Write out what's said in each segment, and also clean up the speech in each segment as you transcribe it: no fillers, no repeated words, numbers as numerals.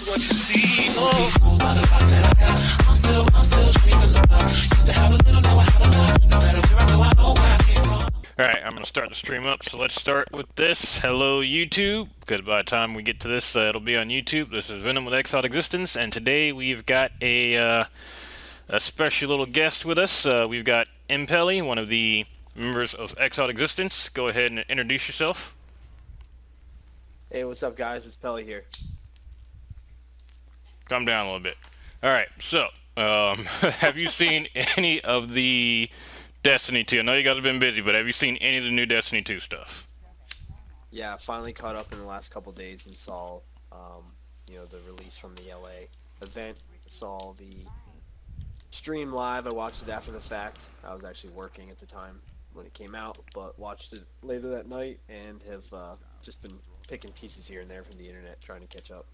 what you see. Oh. Fooled by the vibes that I got. I'm still dreaming about. Used to have a little, now I have a lot. No matter where I go, I know where I came from. Alright, I'm going to start the stream up, so let's start with this. Hello, YouTube, because by the time we get to this, it'll be on YouTube. This is Venom with Exiled Existence, and today we've got a special little guest with us. We've got Mpelle, one of the members of Exiled Existence. Go ahead and introduce yourself. Hey, what's up, guys? It's Pelle here. Calm down a little bit. Alright, so, have you seen any of the Destiny 2? I know you guys have been busy, but have you seen any of the new Destiny 2 stuff? Yeah, finally caught up in the last couple days and saw, the release from the LA event. Saw the stream live. I watched it after the fact. I was actually working at the time when it came out, but watched it later that night and have just been picking pieces here and there from the internet, trying to catch up.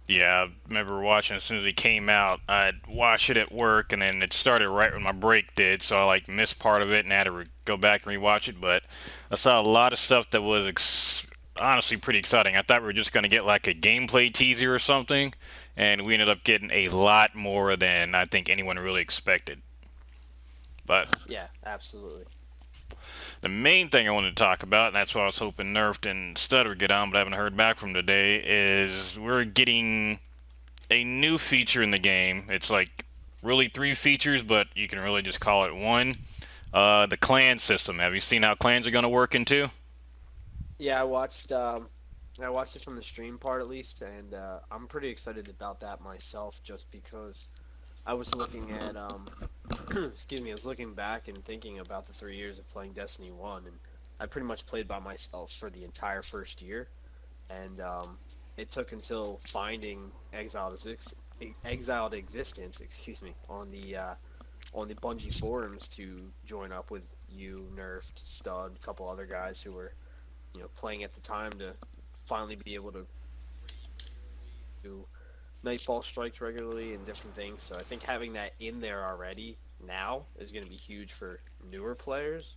Yeah, I remember watching as soon as it came out. I'd watch it at work, and then it started right when my break did, so I missed part of it and had to go back and rewatch it. But I saw a lot of stuff that was honestly pretty exciting. I thought we were just going to get a gameplay teaser or something, and we ended up getting a lot more than I think anyone really expected. But yeah, absolutely. The main thing I wanted to talk about, and that's why I was hoping Nerfed and Stutter would get on, but I haven't heard back from today, is we're getting a new feature in the game. It's really 3 features, but you can really just call it one. The clan system. Have you seen how clans are going to work in 2? Yeah, I watched it from the stream part at least, and I'm pretty excited about that myself, just because I was looking at excuse me, I was looking back and thinking about the 3 years of playing Destiny 1, and I pretty much played by myself for the entire first year, and it took until finding Exiled Existence, excuse me, on the Bungie forums to join up with you, Nerfed, Stud, a couple other guys who were, playing at the time, to finally be able to do Nightfall strikes regularly and different things. So I think having that in there already now is going to be huge for newer players,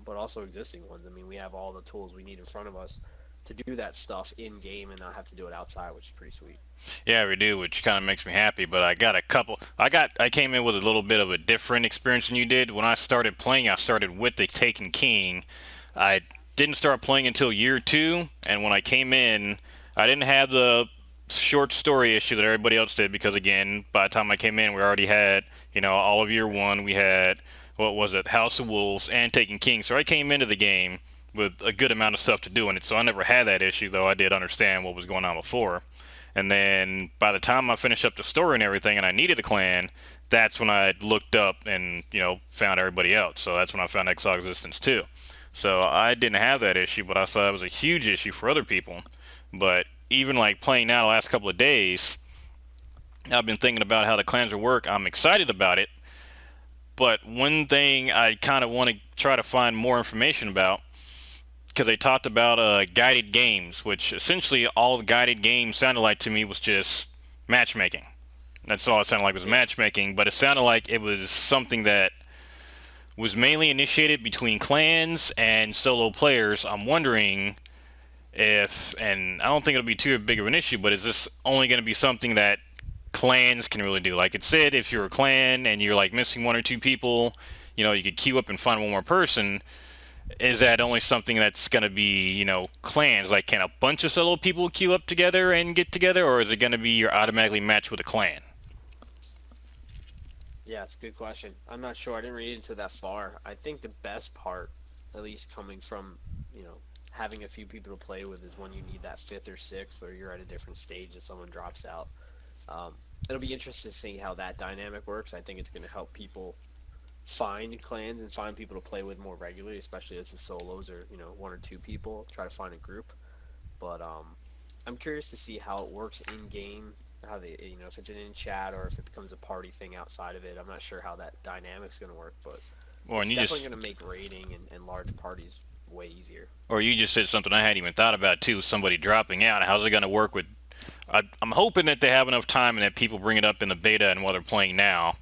but also existing ones. I mean, we have all the tools we need in front of us to do that stuff in game and not have to do it outside, which is pretty sweet. Yeah, we do, which kind of makes me happy. But I got a couple. I came in with a little bit of a different experience than you did. When I started playing, I started with the Taken King. I didn't start playing until year 2, and when I came in, I didn't have the short story issue that everybody else did, because again, by the time I came in, we already had, all of year 1. We had, House of Wolves and Taken King. So I came into the game with a good amount of stuff to do in it. So I never had that issue, though I did understand what was going on before. And then by the time I finished up the story and everything, and I needed a clan, that's when I looked up and, found everybody else. So that's when I found Exiled Existence too. So I didn't have that issue, but I saw it was a huge issue for other people. But even playing now the last couple of days, I've been thinking about how the clans will work. I'm excited about it, but one thing I kind of want to try to find more information about, because they talked about guided games, which essentially all the guided games sounded like to me was just matchmaking. That's all it sounded like, was matchmaking, but it sounded like it was something that was mainly initiated between clans and solo players. I'm wondering and I don't think it'll be too big of an issue, but is this only going to be something that clans can really do? Like it said, if you're a clan and you're missing 1 or 2 people, you could queue up and find one more person. Is that only something that's going to be, clans? Can a bunch of solo people queue up together and get together, or is it going to be you're automatically matched with a clan? Yeah, it's a good question. I'm not sure. I didn't read into that far. I think the best part, at least coming from, having a few people to play with, is when you need that 5th or 6th, or you're at a different stage and someone drops out. It'll be interesting to see how that dynamic works. I think it's going to help people find clans and find people to play with more regularly, especially as the solos are, 1 or 2 people, try to find a group. But I'm curious to see how it works in game, how they, if it's an in chat or if it becomes a party thing outside of it. I'm not sure how that dynamic's going to work, but it's definitely going to make raiding and large parties way easier. Or you just said something I hadn't even thought about too, somebody dropping out. How's it going to work with... I'm hoping that they have enough time and that people bring it up in the beta and while they're playing now.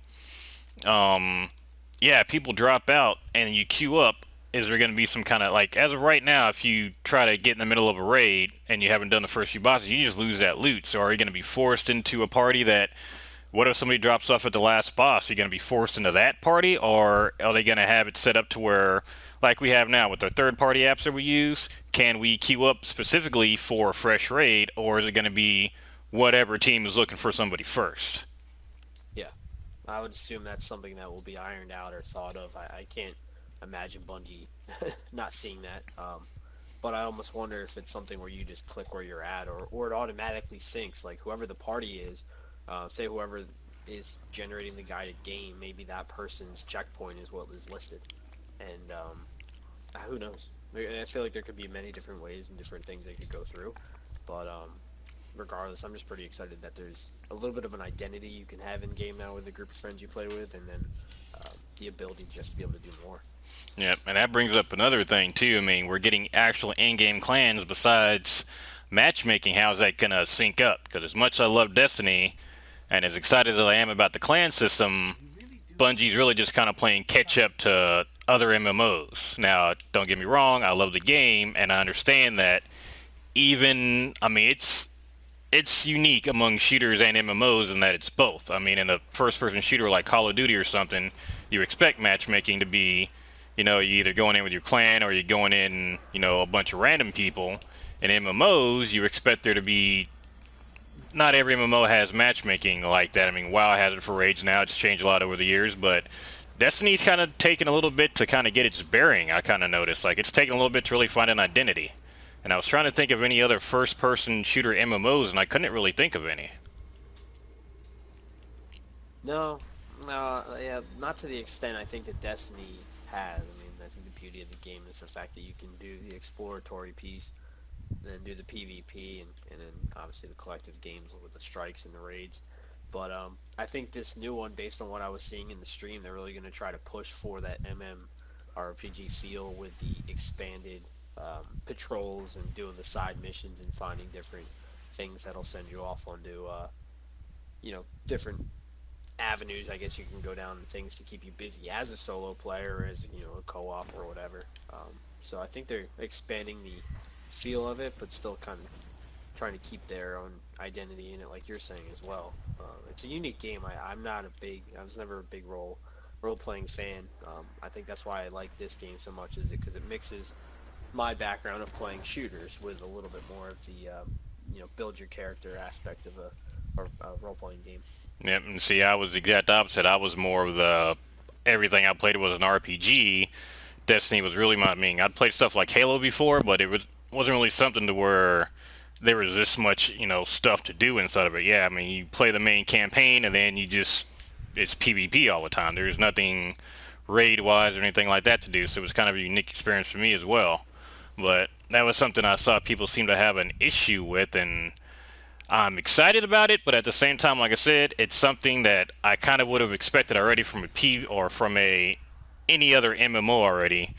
Yeah, people drop out and you queue up. is there going to be some kind of like, as of right now, if you try to get in the middle of a raid and you haven't done the first few bosses, you just lose that loot. So are you going to be forced into a party that, what if somebody drops off at the last boss? Are you going to be forced into that party, or are they going to have it set up to where, like we have now with our third-party apps that we use, can we queue up specifically for a fresh raid, or is it going to be whatever team is looking for somebody first? Yeah, I would assume that's something that will be ironed out or thought of. I can't imagine Bungie not seeing that. But I almost wonder if it's something where you just click where you're at, or it automatically syncs. Like whoever the party is, say whoever is generating the guided game, maybe that person's checkpoint is what is listed, and who knows? I feel like there could be many different ways and different things they could go through, but regardless, I'm just pretty excited that there's a little bit of an identity you can have in game now with the group of friends you play with, and then the ability just to be able to do more. Yeah, and that brings up another thing too. I mean, we're getting actual in-game clans besides matchmaking. How's that gonna sync up? Because as much as I love Destiny, and as excited as I am about the clan system, Bungie's really just kind of playing catch up to other MMOs. Now, don't get me wrong, I love the game, and I understand that. Even, I mean, it's unique among shooters and MMOs in that it's both. I mean, in a first-person shooter like Call of Duty or something, you expect matchmaking to be, you either going in with your clan or you're going in, a bunch of random people. In MMOs, you expect there to be. Not every MMO has matchmaking like that. I mean, WoW has it for raids now. It's changed a lot over the years, but Destiny's kind of taken a little bit to kind of get its bearing. I kind of noticed, like, it's taken a little bit to really find an identity. And I was trying to think of any other first-person shooter MMOs, and I couldn't really think of any. No, no, yeah, not to the extent I think that Destiny has. I mean, I think the beauty of the game is the fact that you can do the exploratory piece, then do the PvP, and then obviously the collective games with the strikes and the raids. But I think this new one, based on what I was seeing in the stream, they're really going to try to push for that MMORPG feel with the expanded patrols and doing the side missions and finding different things that'll send you off onto different avenues I guess you can go down and things to keep you busy as a solo player, as a co-op or whatever. So I think they're expanding the feel of it, but still kind of trying to keep their own identity in it, like you're saying as well. It's a unique game. I was never a big role playing fan. I think that's why I like this game so much, is it because it mixes my background of playing shooters with a little bit more of the build your character aspect of a role playing game. Yep, and see, I was the exact opposite. I was more of the everything I played was an RPG. Destiny was really my mean. I'd played stuff like Halo before, but wasn't really something to where there was this much stuff to do inside of it. Yeah, I mean you play the main campaign and then it's PvP all the time. There's nothing raid wise or anything like that to do, so it was kind of a unique experience for me as well. But that was something I saw people seem to have an issue with, and I'm excited about it, but at the same time, like I said, it's something that I kind of would have expected already from a P or from a any other MMO already,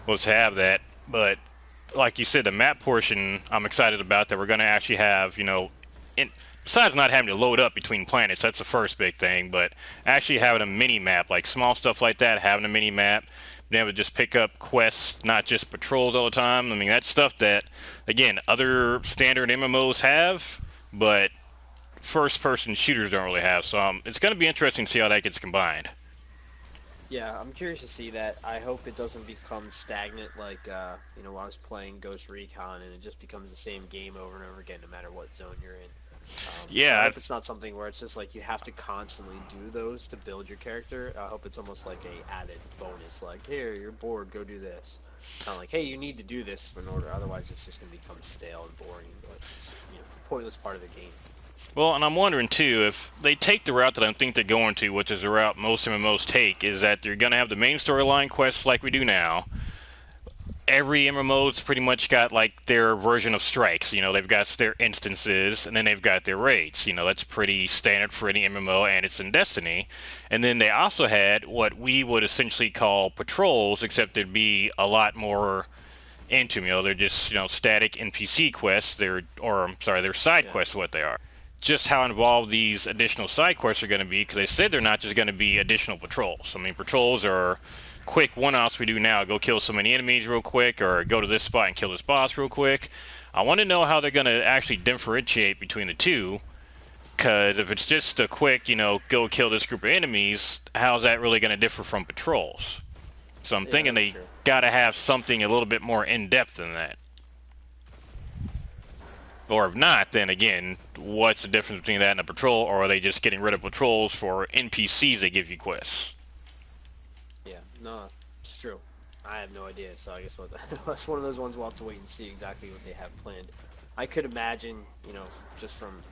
was to have that. But like you said, the map portion I'm excited about, that we're going to actually have, besides not having to load up between planets, that's the first big thing, but actually having a mini map, like small stuff like that, having a mini map, being able to just pick up quests, not just patrols all the time. I mean, that's stuff that, again, other standard MMOs have, but first-person shooters don't really have. So it's going to be interesting to see how that gets combined. Yeah, I'm curious to see that. I hope it doesn't become stagnant like when I was playing Ghost Recon and it just becomes the same game over and over again no matter what zone you're in. So I Yeah, hope it's not something where it's just like you have to constantly do those to build your character. I hope it's almost like a added bonus, like here you're bored, go do this. Kind of like hey, you need to do this in order, otherwise it's just gonna become stale and boring. But it's pointless part of the game. well, and I'm wondering too if they take the route that I think they're going to, which is the route most MMOs take, is that they're going to have the main storyline quests like we do now. Every MMO's pretty much got like their version of strikes. They've got their instances, and then they've got their raids. That's pretty standard for any MMO, and it's in Destiny. And then they also had what we would essentially call patrols, except there'd be a lot more into them. They're just static NPC quests. They're side Yeah. quests. What they are. just how involved these additional side quests are going to be, because they said they're not just going to be additional patrols. I mean, patrols are quick one-offs we do now. Go kill so many enemies real quick, or go to this spot and kill this boss real quick. I want to know how they're going to actually differentiate between the two, because if it's just a quick, go kill this group of enemies, how's that really going to differ from patrols? So I'm Yeah, thinking that's they true. got to have something a little bit more in-depth than that. Or if not, then again, what's the difference between that and a patrol? Or are they just getting rid of patrols for NPCs that give you quests? Yeah, no, it's true. I have no idea, so I guess what that's one of those ones we'll have to wait and see exactly what they have planned. I could imagine, just from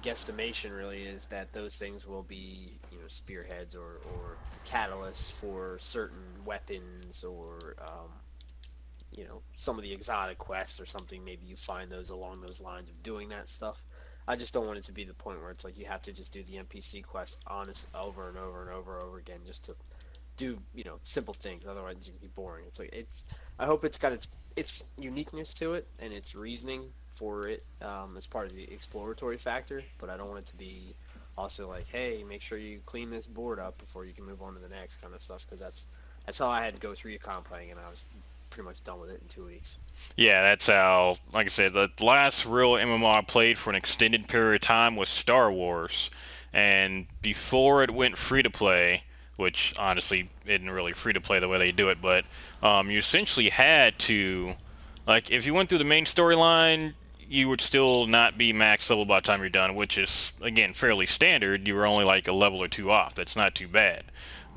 guesstimation, really, is that those things will be, spearheads or catalysts for certain weapons or, some of the exotic quests or something. Maybe you find those along those lines of doing that stuff. I just don't want it to be the point where it's like you have to just do the NPC quest honest over and over and over again just to do simple things. Otherwise, it's gonna be boring. It's like it's. I hope it's got its uniqueness to it and its reasoning for it as part of the exploratory factor. But I don't want it to be also like, hey, make sure you clean this board up before you can move on to the next kind of stuff. Because that's how I had Ghost Recon playing, and I was pretty much done with it in 2 weeks. Yeah, that's how, like I said, the last real MMO I played for an extended period of time was Star Wars. And before it went free to play, which honestly isn't really free to play the way they do it, but you essentially had to, like, if you went through the main storyline, you would still not be max level by the time you're done, which is, again, fairly standard. You were only like a level or two off. That's not too bad.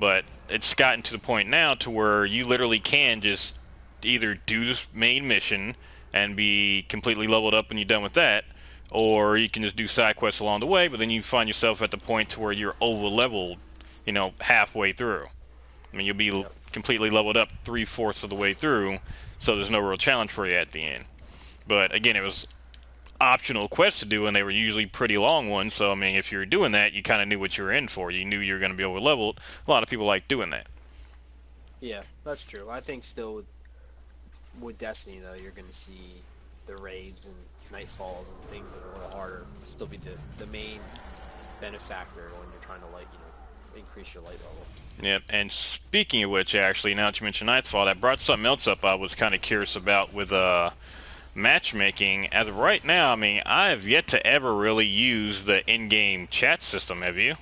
But it's gotten to the point now to where you literally can just either do this main mission and be completely leveled up and you're done with that, or you can just do side quests along the way, but then you find yourself at the point to where you're over leveled, halfway through. I mean, you'll be Yep. completely leveled up 3/4 of the way through, so there's no real challenge for you at the end. But again, it was optional quests to do, and they were usually pretty long ones. So I mean, if you were doing that, you kind of knew what you were in for. You knew you were going to be over leveled. A lot of people like doing that. Yeah, that's true. I think still with Destiny though, you're going to see the raids and nightfalls and things that are a little harder still be the main benefactor when you're trying to increase your light level. Yep. And speaking of which, actually, now that you mentioned Nightfall, that brought something else up I was kind of curious about with matchmaking. As of right now, I mean, I have yet to ever really use the in-game chat system. Have you?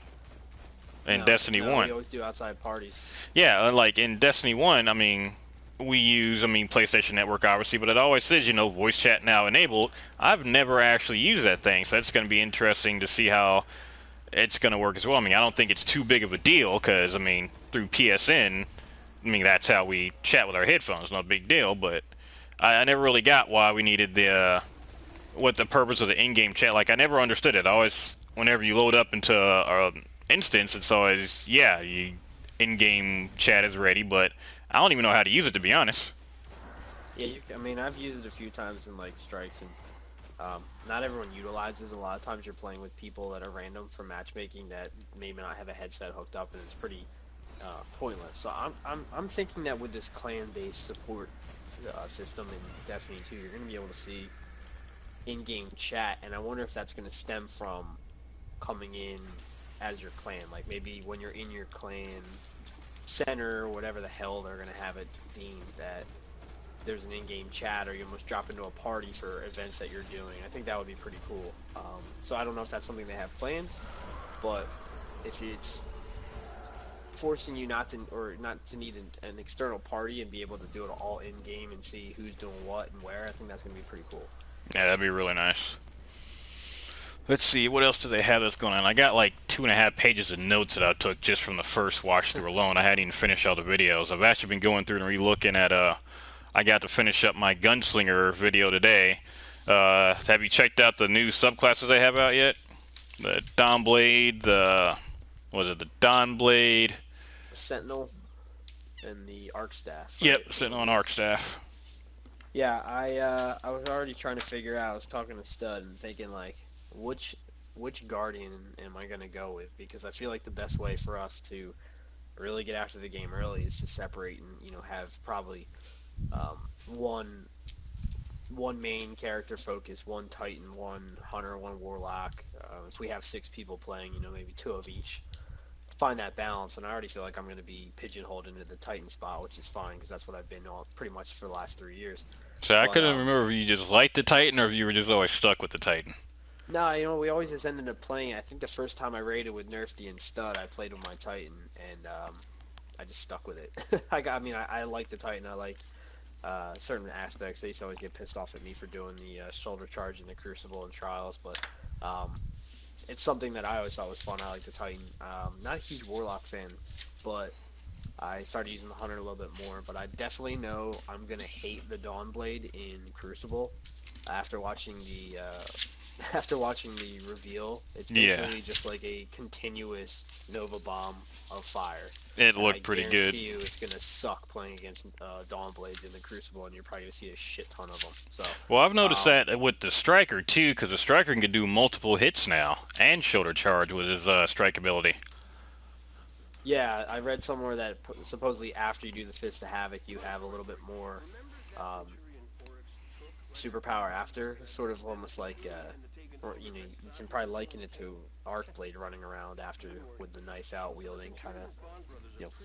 In No, Destiny no, we 1. always do outside parties. Yeah, like in Destiny 1, I mean, we use, PlayStation Network, obviously, but it always says, voice chat now enabled. I've never actually used that thing, so that's going to be interesting to see how it's going to work as well. I mean, I don't think it's too big of a deal, because, through PSN, that's how we chat with our headphones, no big deal, but I never really got why we needed what the purpose of the in-game chat. Like, I never understood it. I always, whenever you load up into a instance, it's always, yeah, you in-game chat is ready, but I don't even know how to use it, to be honest. Yeah, I mean, I've used it a few times in strikes, and not everyone utilizes. A lot of times, you're playing with people that are random for matchmaking that maybe not have a headset hooked up, and it's pretty pointless. So I'm thinking that with this clan-based support system in Destiny 2, you're going to be able to see in-game chat, and I wonder if that's going to stem from coming in as your clan. Like maybe when you're in your clan center or whatever the hell they're going to have it deemed, that there's an in-game chat, or you almost drop into a party for events that you're doing. I think that would be pretty cool. So I don't know if that's something they have planned, but if it's forcing you not to need an external party and be able to do it all in game and see who's doing what and where, I think that's going to be pretty cool. Yeah, that'd be really nice. Let's see, what else do they have that's going on? I got like 2.5 pages of notes that I took just from the first watch through alone. I hadn't even finished all the videos. I've actually been going through and re-looking at I got to finish up my gunslinger video today. Have you checked out the new subclasses they have out yet? The Dawn Blade, was it the Dawn Blade? The Sentinel and the Arc Staff, right? Yep, sitting on Arc Staff. Yeah, I was already trying to figure out. I was talking to Stud and thinking like, which which Guardian am I gonna go with? Because I feel like the best way for us to really get after the game early is to separate and have probably one one main character focus, one Titan, one Hunter, one Warlock. If we have 6 people playing, maybe two of each. Find that balance, and I already feel like I'm going to be pigeonholed into the Titan spot, which is fine because that's what I've been on pretty much for the last 3 years. So I But couldn't remember if you just liked the Titan or if you were just always stuck with the Titan. no, we always just ended up playing. I think the first time I raided with Nerfy and Stud, I played with my Titan, and I just stuck with it. I like the Titan. I like certain aspects. They used to always get pissed off at me for doing the shoulder charge in the Crucible and Trials, but um, it's something that I always thought was fun. I like the Titan. Not a huge Warlock fan, but I started using the Hunter a little bit more. But I definitely know I'm gonna hate the Dawnblade in Crucible after watching the after watching the reveal. It's Yeah, basically just like a continuous Nova Bomb of fire. it And I looked pretty good. guarantee you it's gonna suck playing against Dawnblades in the Crucible, and you're probably gonna see a shit ton of them. So, Well, I've noticed um, that with the Striker too, because the Striker can do multiple hits now and shoulder charge with his strike ability. yeah, I read somewhere that supposedly after you do the Fist of Havoc, you have a little bit more um, superpower after, sort of almost like, or you can probably liken it to Arcblade running around after with the knife out wielding, kind of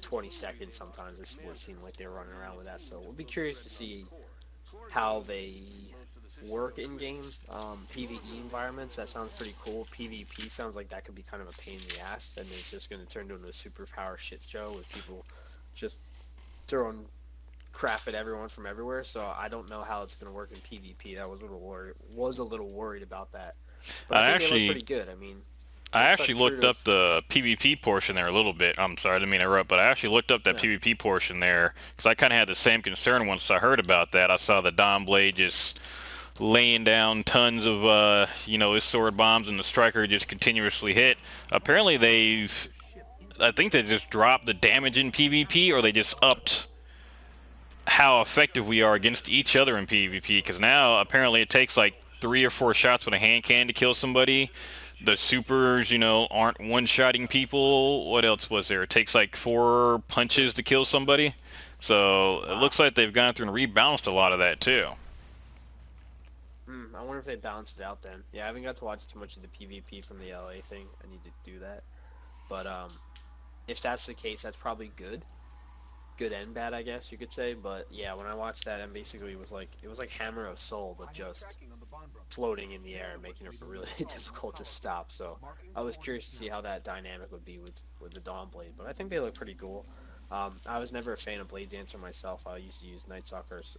20 seconds sometimes. It's what it seemed like they were running around with that. So we'll be curious to see how they work in game. PvE environments, that sounds pretty cool. PvP sounds like that could be kind of a pain in the ass, and it's just going to turn into a superpower shit show with people just throwing crap at everyone from everywhere. So I don't know how it's going to work in PvP. That was a little worried about that, but I I think they look actually pretty good. I mean, I they actually stuck true looked to up the PvP portion there a little bit. I'm sorry, I didn't mean to interrupt, but I actually looked up that yeah. PvP portion there because I kind of had the same concern once I heard about that. I saw the Dom Blade just laying down tons of, his sword bombs, and the Striker just continuously hit. Apparently, I think they just dropped the damage in PvP, or they just upped how effective we are against each other in PvP. Because now apparently it takes like 3 or 4 shots with a hand cannon to kill somebody. The supers, aren't one-shotting people. What else was there? It takes like 4 punches to kill somebody. So it Wow. looks like they've gone through and rebalanced a lot of that too. I wonder if they balanced it out then. Yeah, I haven't got to watch too much of the PvP from the LA thing. I need to do that. But if that's the case, that's probably good and bad, I guess you could say. But yeah, when I watched that, and basically it was like Hammer of Soul, but just floating in the air, making it really difficult to stop. So I was curious to see how that dynamic would be with the Dawnblade. But I think they look pretty cool. I was never a fan of Blade Dancer myself. I used to use Night Stalker's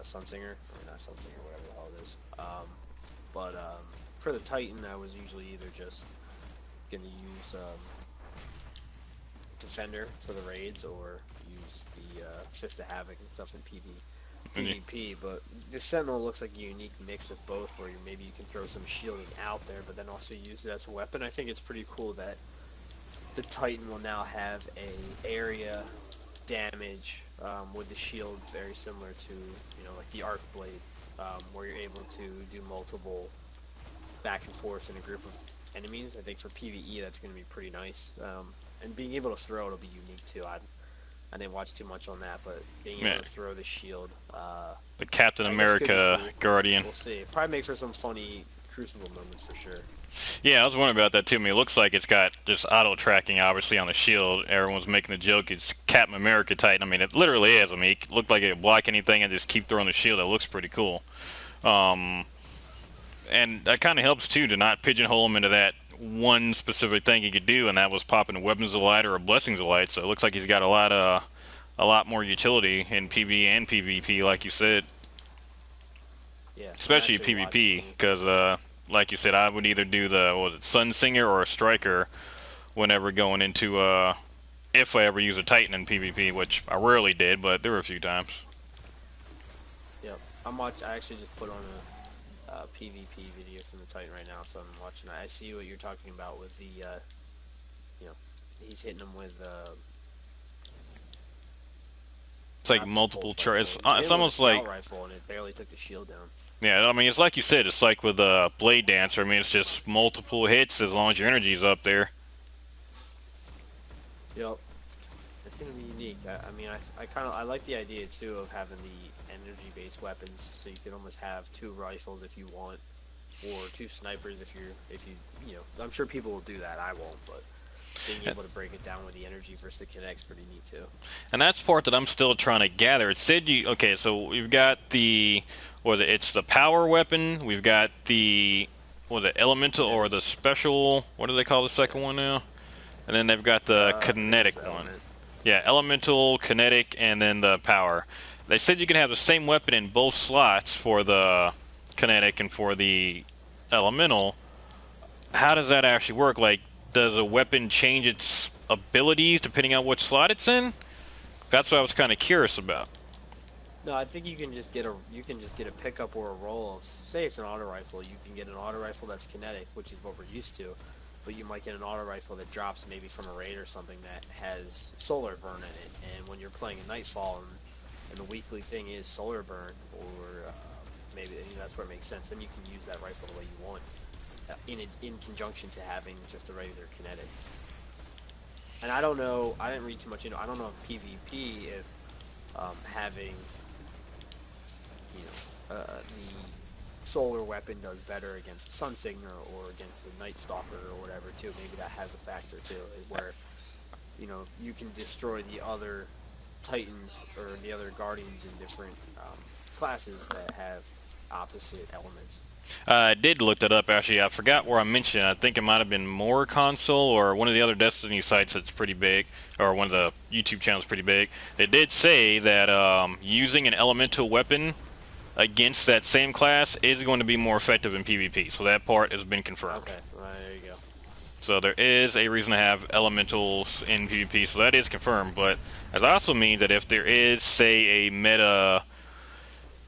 Sunsinger, or not Sunsinger, whatever the hell it is. But for the Titan, I was usually either just gonna use Defender for the raids or use the Fist of Havoc and stuff in PvP. But the Sentinel looks like a unique mix of both, where maybe you can throw some shielding out there, but then also use it as a weapon. I think it's pretty cool that the Titan will now have a area damage with the shield very similar to like the Arc Blade, where you're able to do multiple back and forth in a group of enemies. I think for PvE that's going to be pretty nice, and being able to throw it'll be unique too. I didn't watch too much on that, but being Yeah, able to throw the shield, the Captain I guess could be America cool. Guardian. We'll see. Probably make for some funny Crucible moments for sure. Yeah, I was wondering about that too. I mean, it looks like it's got just auto tracking, obviously, on the shield. Everyone's making the joke it's Captain America Titan. I mean, it literally is. I mean, it looked like it block anything and just keep throwing the shield. It looks pretty cool. Um, and that kind of helps too to not pigeonhole him into that one specific thing he could do, and that was popping a weapons of light or a blessings of light. So it looks like he's got a lot more utility in PvE and PvP, like you said, Yeah, I'm especially actually PvP, watching. because like you said, I would either do the what was it Sun Singer or a Striker whenever going into if I ever use a Titan in PvP, which I rarely did, but there were a few times. Yep, I'm watch. I actually just put on a PvP video from the Titan right now, so I'm watching. I see what you're talking about with the, you know, he's hitting them with It's like not the multiple pulse charges. rifle. It's, He hit it's him with a almost like scout rifle, and it barely took the shield down. yeah. I mean, it's like you said. It's like with a Blade Dancer. I mean, it's just multiple hits as long as your energy's up there. Yep, it's going to be unique. I mean, I kind of I like the idea too of having the energy-based weapons, so you can almost have two rifles if you want, or two snipers if you you know. I'm sure people will do that. I won't, but being able to break it down with the energy versus the kinect's pretty neat too. And that's part that I'm still trying to gather. It said you okay, so we've got the it's the power weapon. We've got the the elemental or Kinetic. the special. What do they call the second one now? And then they've got the I think it's kinetic the one. element. Yeah, elemental, kinetic, and then the power. They said you can have the same weapon in both slots for the kinetic and for the elemental. How does that actually work? Like, does a weapon change its abilities depending on which slot it's in? That's what I was kind of curious about. No, I think you can just get a pickup or a roll. Say it's an auto rifle, you can get an auto rifle that's kinetic, which is what we're used to, but you might get an auto rifle that drops maybe from a raid or something that has solar burn in it. And when you're playing a Nightfall and the weekly thing is solar burn, or maybe that's where it makes sense. Then you can use that rifle the way you want, in conjunction to having just a regular kinetic. And I don't know, I didn't read too much into. I don't know if PvP if having the solar weapon does better against the Sun Signer or against the Night Stalker or whatever too. Maybe that has a factor too, where you can destroy the other Titans or the other Guardians in different classes that have opposite elements. I did look that up actually. I forgot where I mentioned it. I think it might have been More Console or one of the other Destiny sites that's pretty big, or one of the YouTube channels pretty big. It did say that using an elemental weapon against that same class is going to be more effective in PvP. So that part has been confirmed. Okay, well, there you go. So there is a reason to have elementals in PvP. So that is confirmed. But that also means that if there is, say, a meta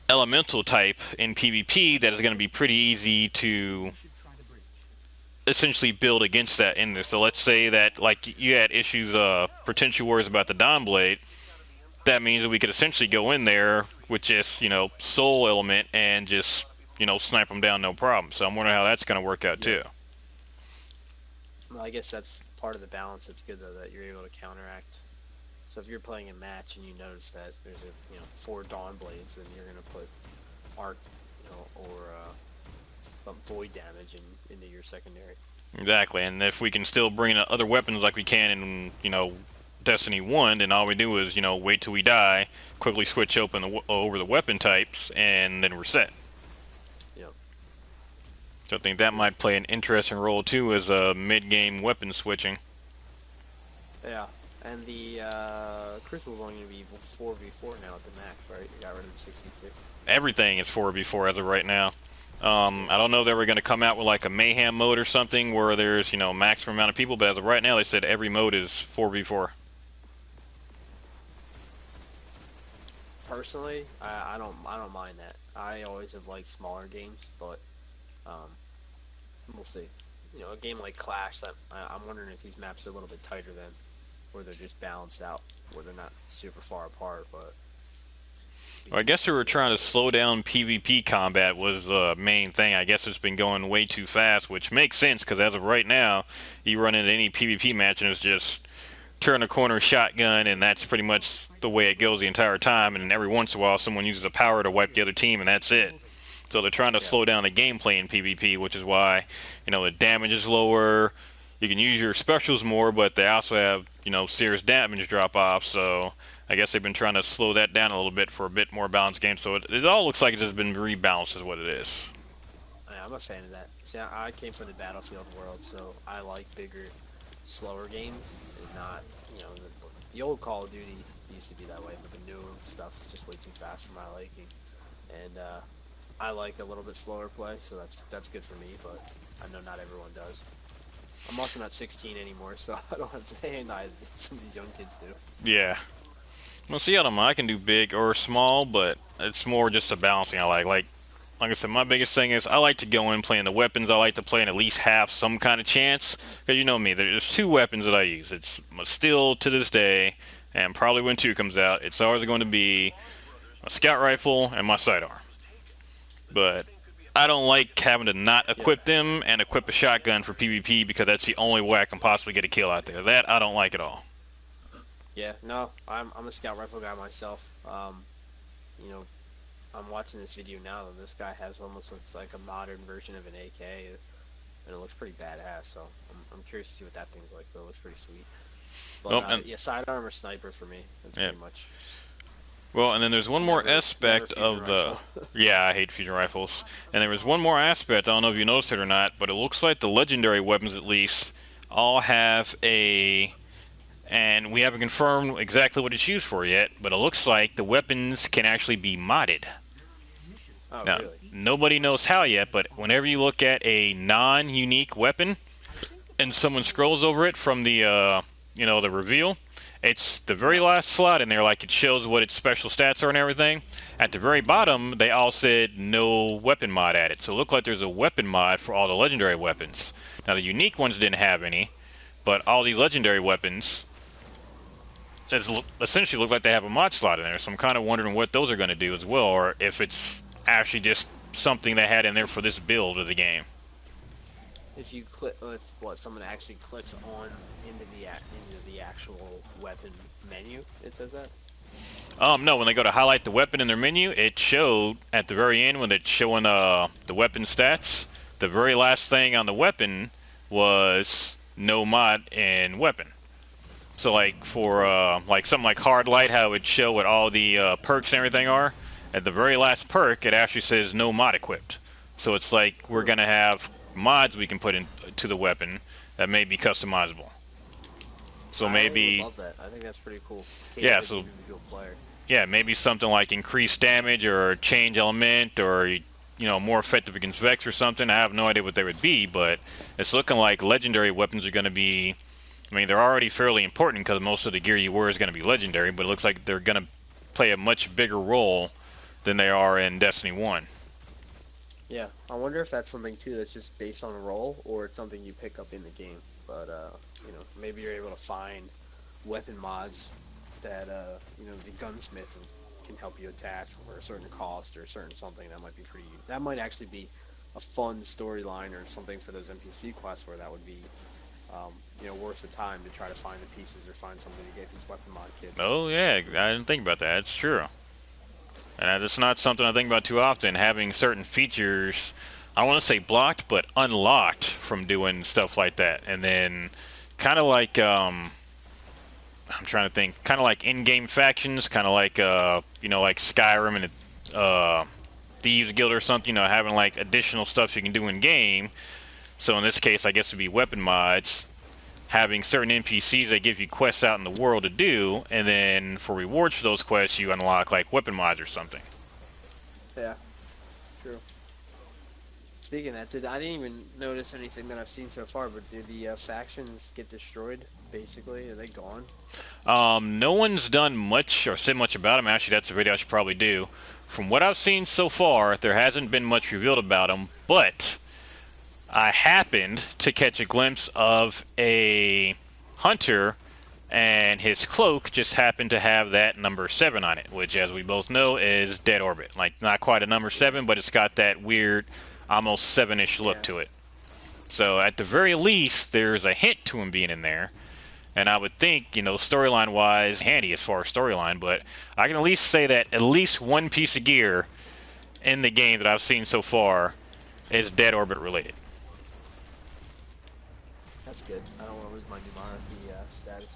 elemental type in PvP, that is going to be pretty easy to essentially build against that in there. So let's say that like you had issues, potential worries about the Dawnblade. That means that we could essentially go in there with just soul element and just snipe them down no problem. So I'm wondering how that's going to work out Yep. too. Well, I guess that's part of the balance. It's good though that you're able to counteract. So if you're playing a match and you notice that there's four Dawn Blades, then you're gonna put arc, or void damage into your secondary. Exactly, and if we can still bring in other weapons like we can in Destiny 1, then all we do is wait till we die, quickly switch open over the weapon types, and then we're set. Yep. So I think that might play an interesting role too as a mid-game weapon switching. Yeah. And the Crucible's only going to be 4v4 now at the max, right? You got rid of the 66. Everything is 4v4 as of right now. I don't know if they were going to come out with like a mayhem mode or something where there's maximum amount of people, but as of right now they said every mode is 4v4. Personally, I don't mind that. I always have liked smaller games, but um, we'll see. A game like Clash, I'm wondering if these maps are a little bit tighter then, where they're just balanced out, where they're not super far apart, but Well, I guess they were trying to slow down PvP combat was the main thing. I guess it's been going way too fast, which makes sense because as of right now, you run into any PvP match and it's just turn a corner, shotgun, and that's pretty much the way it goes the entire time. And every once in a while, someone uses a power to wipe the other team, and that's it. So they're trying to yeah, slow down the gameplay in PvP, which is why the damage is lower. You can use your specials more, but they also have serious damage drop off. So I guess they've been trying to slow that down a little bit for a bit more balanced game. So it all looks like it has been rebalanced, is what it is. I'm a fan of that. See, I came from the Battlefield world, so I like bigger, slower games, and not the old Call of Duty used to be that way, but the new stuff is just way too fast for my liking. And I like a little bit slower play, so that's good for me. But I know not everyone does. I'm also not 16 anymore, so I don't have the hand eye that some of these young kids do. Yeah. Well, see, I don't know. I can do big or small, but it's more just a balancing I like. Like I said, my biggest thing is I like to go in playing the weapons. I like to play and at least have some kind of chance. Because you know me, there's two weapons that I use. It's still to this day, and probably when 2 comes out, it's always going to be my scout rifle and my sidearm. But I don't like having to not Yep. equip them and equip a shotgun for PvP because that's the only way I can possibly get a kill out there. That I don't like at all. Yeah, no, I'm a scout rifle guy myself. You know, I'm watching this video now, and this guy has almost looks like a modern version of an AK, and it looks pretty badass. So I'm curious to see what that thing's like. But it looks pretty sweet. But Well, and yeah, sidearm or sniper for me. That's yeah. pretty much Well, and then there's one more never aspect fusion of the. rifle. Yeah, I hate fusion rifles. And there was one more aspect. I don't know if you noticed it or not, but it looks like the legendary weapons, at least, all have a. And we haven't confirmed exactly what it's used for yet, but it looks like the weapons can actually be modded. Oh, Now, really? nobody knows how yet, but whenever you look at a non-unique weapon and someone scrolls over it from the, the reveal, it's the very Yeah. last slot in there, like it shows what its special stats are and everything. At the very bottom, they all said no weapon mod added. So it looked like there's a weapon mod for all the legendary weapons. Now, the unique ones didn't have any, but all these legendary weapons essentially look like they have a mod slot in there. So I'm kind of wondering what those are going to do as well, or if it's actually just something they had in there for this build of the game. If you click, if what someone actually clicks on into the actual weapon menu, it says that. No, when they go to highlight the weapon in their menu, it showed at the very end when it's showing the weapon stats. The very last thing on the weapon was no mod in weapon. So like for like something like hard light, how it would show what all the perks and everything are. At the very last perk, it actually says no mod equipped. So it's like we're gonna have mods we can put into the weapon that may be customizable. So I would maybe love that. I think that's pretty cool. yeah, Cater to the so individual player. yeah, maybe something like increased damage or change element or more effective against Vex or something. I have no idea what they would be, but it's looking like legendary weapons are going to be. I mean, they're already fairly important because most of the gear you wear is going to be legendary, but it looks like they're going to play a much bigger role than they are in Destiny 1. Yeah, I wonder if that's something too that's just based on a role, or it's something you pick up in the game. But maybe you're able to find weapon mods that the gunsmiths can help you attach for a certain cost or a certain something that might be pretty. That might actually be a fun storyline or something for those NPC quests where that would be worth the time to try to find the pieces or find something to get these weapon mod kits. Oh, yeah, I didn't think about that. It's true. And it's not something I think about too often, having certain features, I want to say blocked, but unlocked from doing stuff like that. And then kind of like, I'm trying to think, kind of like in-game factions, kind of like, like Skyrim and Thieves Guild or something, having like additional stuff you can do in-game. So in this case, I guess it'd be weapon mods, having certain NPCs that give you quests out in the world to do, and then for rewards for those quests, you unlock like weapon mods or something. Yeah, true. Speaking of that, I didn't even notice anything that I've seen so far, but did the factions get destroyed, basically? Are they gone? No one's done much or said much about them. Actually, that's a video I should probably do. From what I've seen so far, there hasn't been much revealed about them, but I happened to catch a glimpse of a hunter, and his cloak just happened to have that number 7 on it, which, as we both know, is Dead Orbit. Like, not quite a number 7, but it's got that weird, almost 7-ish look Yeah. to it. So, at the very least, there's a hint to him being in there. And I would think, storyline-wise, handy as far as storyline, but I can at least say that at least one piece of gear in the game that I've seen so far is Dead Orbit related. That's good. I don't want to lose my new monarchy status.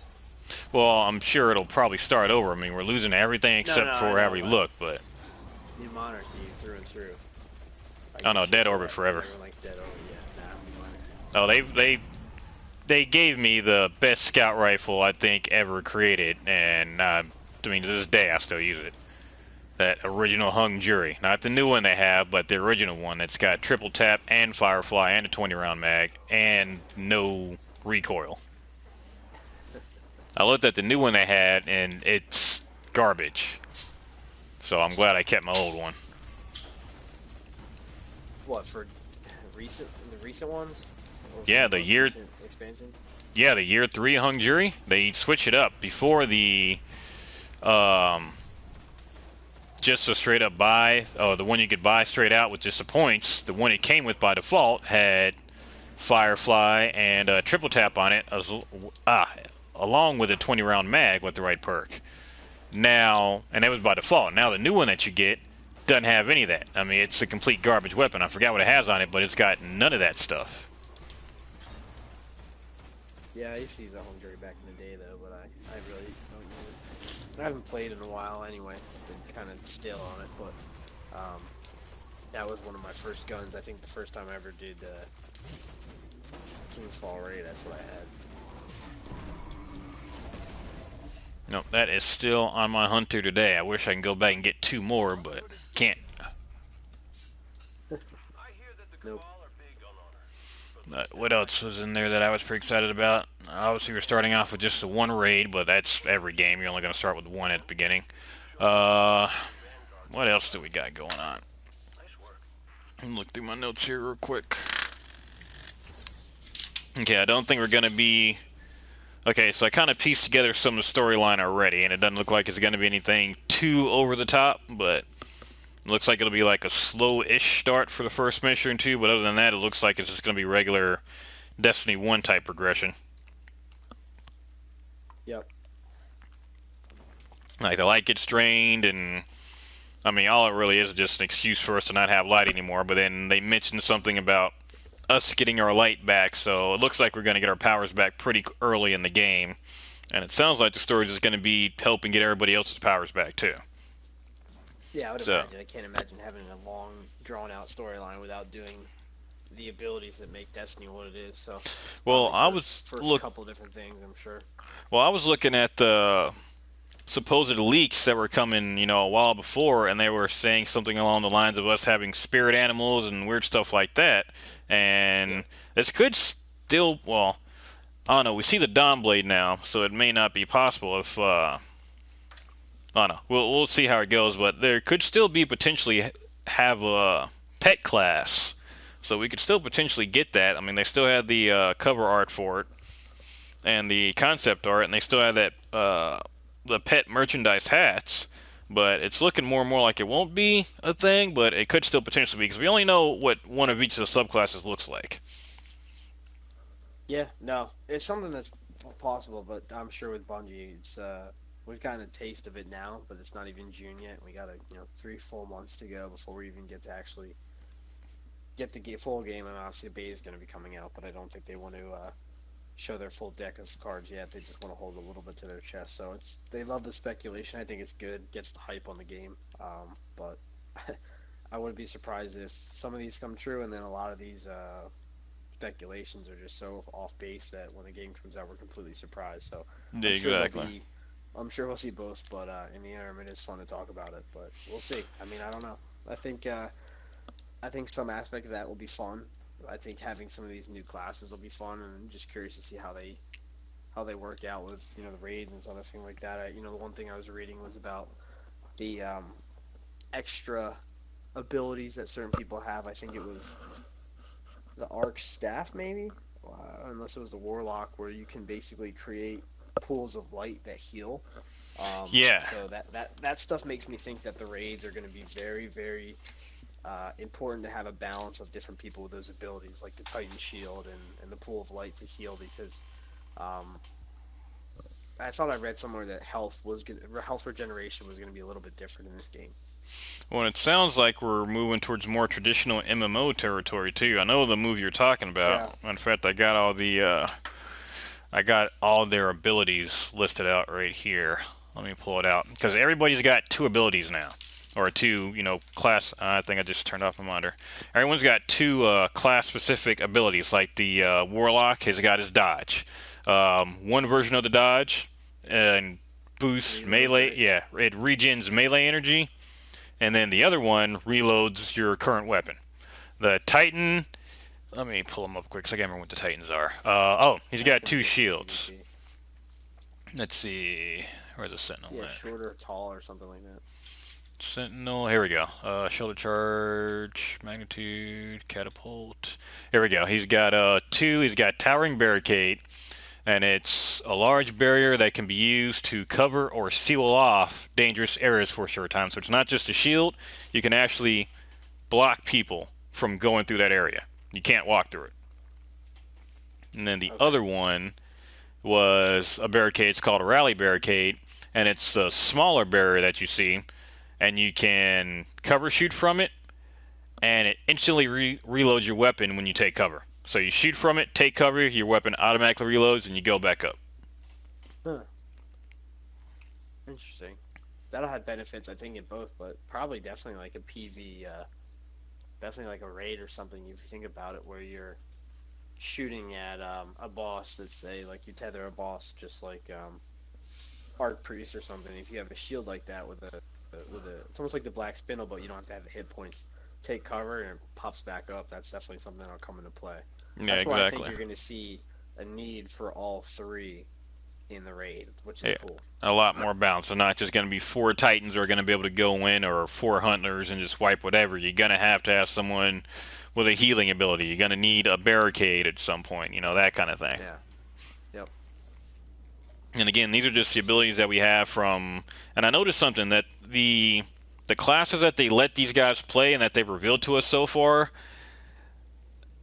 Well, I'm sure it'll probably start over. I mean, we're losing everything No, except no, I for how know, we but look, but new monarchy through and through. oh no, guess you Dead say Orbit that. forever. Everyone likes Dead Orbit. Yeah, nah, new monarchy. Oh, they gave me the best scout rifle I think ever created, and I mean to this day I still use it. That original hung jury, not the new one they have, but the original one that's got triple tap and Firefly and a 20-round mag and no recoil. I looked at the new one they had, and it's garbage. So I'm glad I kept my old one. What for the recent ones? Or for Yeah, the the most year recent expansion? Yeah, the year 3 hung jury, they switch it up. Before the, just a straight up buy, the one you could buy straight out with just the points, the one it came with by default had Firefly and triple tap on it, along with a 20 round mag with the right perk. Now, and that was by default. Now the new one that you get doesn't have any of that. I mean, it's a complete garbage weapon. I forgot what it has on it, but it's got none of that stuff. Yeah, I used to use a Hungary back in the day though, but I really don't use it. I haven't played in a while anyway. Been kind of stale on it, but that was one of my first guns. I think the first time I ever did King's Fall Raid, that's what I had. Nope, that is still on my hunter today. I wish I can go back and get 2 more, but can't. Nope. What else was in there that I was pretty excited about? Obviously, we're starting off with just the 1 raid, but that's every game. You're only going to start with 1 at the beginning. What else do we got going on? Let me look through my notes here real quick. Okay, I don't think we're going to be... Okay, so I kind of pieced together some of the storyline already, and it doesn't look like it's going to be anything too over the top, but it looks like it'll be like a slow-ish start for the first mission or 2, but other than that, it looks like it's just going to be regular Destiny 1 type progression. Yep. Like, the light gets drained, and I mean, all it really is just an excuse for us to not have light anymore, but then they mentioned something about us getting our light back, so it looks like we're going to get our powers back pretty early in the game, and it sounds like the story is going to be helping get everybody else's powers back too. Yeah, I would So, imagine. I can't imagine having a long, drawn-out storyline without doing the abilities that make Destiny what it is. So, well, probably I first was first look, couple different things, I'm sure. well, I was looking at the supposed leaks that were coming, a while before, and they were saying something along the lines of us having spirit animals and weird stuff like that, Yeah. and this could still, well, I don't know. We see the Dawn Blade now, so it may not be possible if I don't know. We'll see how it goes, but there could still be potentially have a pet class, so we could still potentially get that. I mean, they still have the cover art for it and the concept art, and they still have that the pet merchandise hats. But it's looking more and more like it won't be a thing, but it could still potentially be because we only know what one of each of the subclasses looks like. Yeah, no, it's something that's possible, but I'm sure with Bungie, it's we've gotten a taste of it now, but it's not even June yet. We got 3 full months to go before we even get to actually get the full game, and obviously beta is going to be coming out, but I don't think they want to show their full deck of cards yet. They just want to hold a little bit to their chest. So they love the speculation. I think it's good, gets the hype on the game. But I wouldn't be surprised if some of these come true, and then a lot of these speculations are just so off base that when the game comes out, we're completely surprised. So Yeah, I'm sure there'll exactly. be, I'm sure we'll see both. But in the interim, it is fun to talk about it. But we'll see. I mean, I don't know. I think I think some aspect of that will be fun. I think having some of these new classes will be fun, and I'm just curious to see how they work out with the raids and other things like that. The one thing I was reading was about the extra abilities that certain people have. I think it was the Arc Staff, maybe, unless it was the Warlock, where you can basically create pools of light that heal. Yeah, So that stuff makes me think that the raids are going to be very, very important to have a balance of different people with those abilities, like the Titan Shield and the Pool of Light to heal, because um, I thought I read somewhere that health regeneration was going to be a little bit different in this game. well, it sounds like we're moving towards more traditional MMO territory too. I know the move you're talking about. Yeah, In fact, I got all their abilities listed out right here. Let me pull it out because everybody's got 2 abilities now, or 2, class. I think I just turned off my monitor. Everyone's got 2 class-specific abilities. Like the Warlock has got his dodge. One version of the dodge and boosts reloads, melee. right? Yeah, it regens melee energy, and then the other one reloads your current weapon. The Titan. Let me pull them up quick because I can't remember what the Titans are. He's That's got going to 2 be a shields. PvP. Let's see. Where's the Sentinel Yeah, at? shorter, tall, or something like that. Sentinel. Here we go. Shoulder charge, magnitude, catapult. Here we go. He's got 2. He's got towering barricade, and it's a large barrier that can be used to cover or seal off dangerous areas for a short time. So it's not just a shield. You can actually block people from going through that area. You can't walk through it. And then the Okay. other one was a barricade. It's called a rally barricade, and it's a smaller barrier that you see, and you can cover shoot from it, and it instantly reloads your weapon when you take cover. So you shoot from it, take cover, your weapon automatically reloads, and you go back up. Huh. Interesting. That'll have benefits, I think, in both, but probably definitely like a PV, definitely like a raid or something. If you think about it, where you're shooting at a boss, let's say, like you tether a boss, just like Arc Priest or something. If you have a shield like that it's almost like the Black Spindle, but you don't have to have the hit points. Take cover and it pops back up. That's definitely something that'll come into play. Yeah, That's why I think exactly. you're going to see a need for all three in the raid, which is Yeah, cool. a lot more balance. So not just going to be four Titans who are going to be able to go in, or four Hunters and just wipe whatever. You're going to have someone with a healing ability. You're going to need a barricade at some point. That kind of thing. Yeah. Yep. And again, these are just the abilities that we have from. And I noticed something that the classes that they let these guys play and that they've revealed to us so far,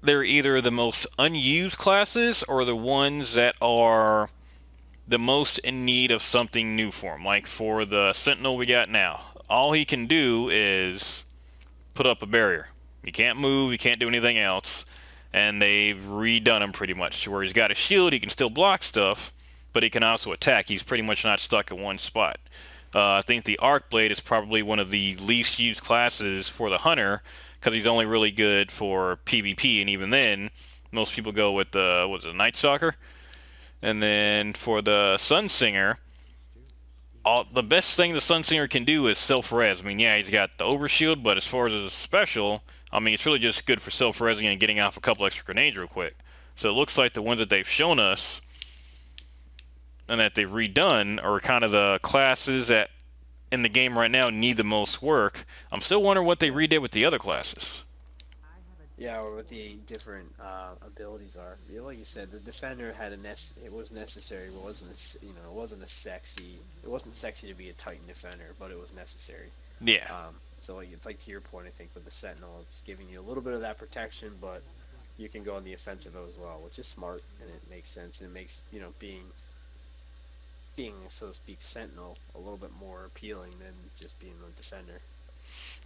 they're either the most unused classes or the ones that are the most in need of something new for him. Like for the Sentinel we got now, all he can do is put up a barrier. He can't move, he can't do anything else, and they've redone him pretty much to where he's got a shield, he can still block stuff, but he can also attack. He's pretty much not stuck at one spot. I think the Arc Blade is probably one of the least used classes for the Hunter because he's only really good for PvP, and even then, most people go with the Night Stalker. And then for the Sunsinger, the best thing the Sunsinger can do is self-res. I mean, yeah, he's got the overshield, but as far as a special, I mean, it's really just good for self-resing and getting off a couple extra grenades real quick. So it looks like the ones that they've shown us and that they've redone are kind of the classes that in the game right now need the most work. I'm still wondering what they Yeah. redid with the other classes. Yeah, or what the different abilities are. Yeah, like you said, the defender had it was necessary. It wasn't it wasn't a sexy. It wasn't sexy to be a Titan defender, but it was necessary. Yeah. So like to your point, I think with the Sentinel, it's giving you a little bit of that protection, but you can go on the offensive as well, which is smart and it makes sense. And it makes being so to speak Sentinel a little bit more appealing than just being a defender.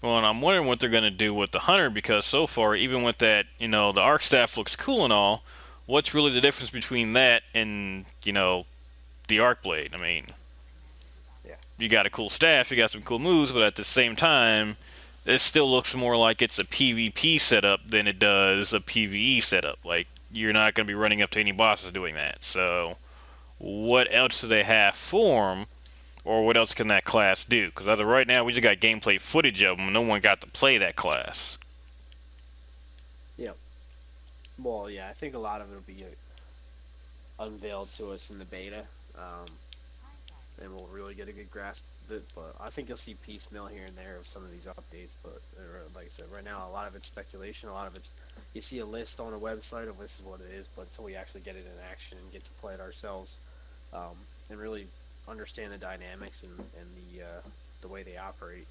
Well, and I'm wondering what they're going to do with the Hunter because so far, even with that, the Arc Staff looks cool and all. What's really the difference between that and, the Arc Blade? I mean, Yeah. you got a cool staff, you got some cool moves, but at the same time, it still looks more like it's a PvP setup than it does a PvE setup. Like, you're not going to be running up to any bosses doing that. So, what else do they have for them? Or what else can that class do? Because as of right now, we just got gameplay footage of them. No one got to play that class. Yep. Well, yeah, I think a lot of it will be unveiled to us in the beta. And we'll really get a good grasp of it. But I think you'll see piecemeal here and there of some of these updates. But like I said, right now a lot of it's speculation. A lot of it's you see a list on a website of this is what it is. But until we actually get it in action and get to play it ourselves, and really understand the dynamics and the way they operate,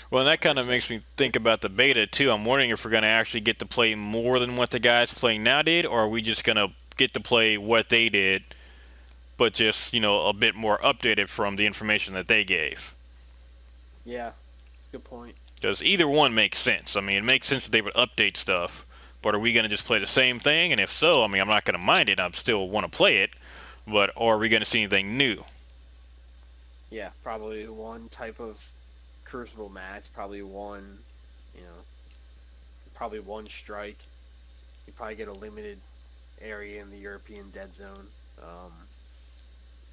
Well, and that kind of hearsay. makes me think about the beta, too. I'm wondering if we're going to actually get to play more than what the guys playing now did, or are we just going to get to play what they did, but just, a bit more updated from the information that they gave? Yeah, good point. Because either one makes sense. I mean, it makes sense that they would update stuff, but are we going to just play the same thing? And if so, I mean, I'm not going to mind it. I still want to play it, but are we going to see anything new? Yeah, probably one type of crucible match. You know, probably one strike. You probably get a limited area in the European dead zone. Um,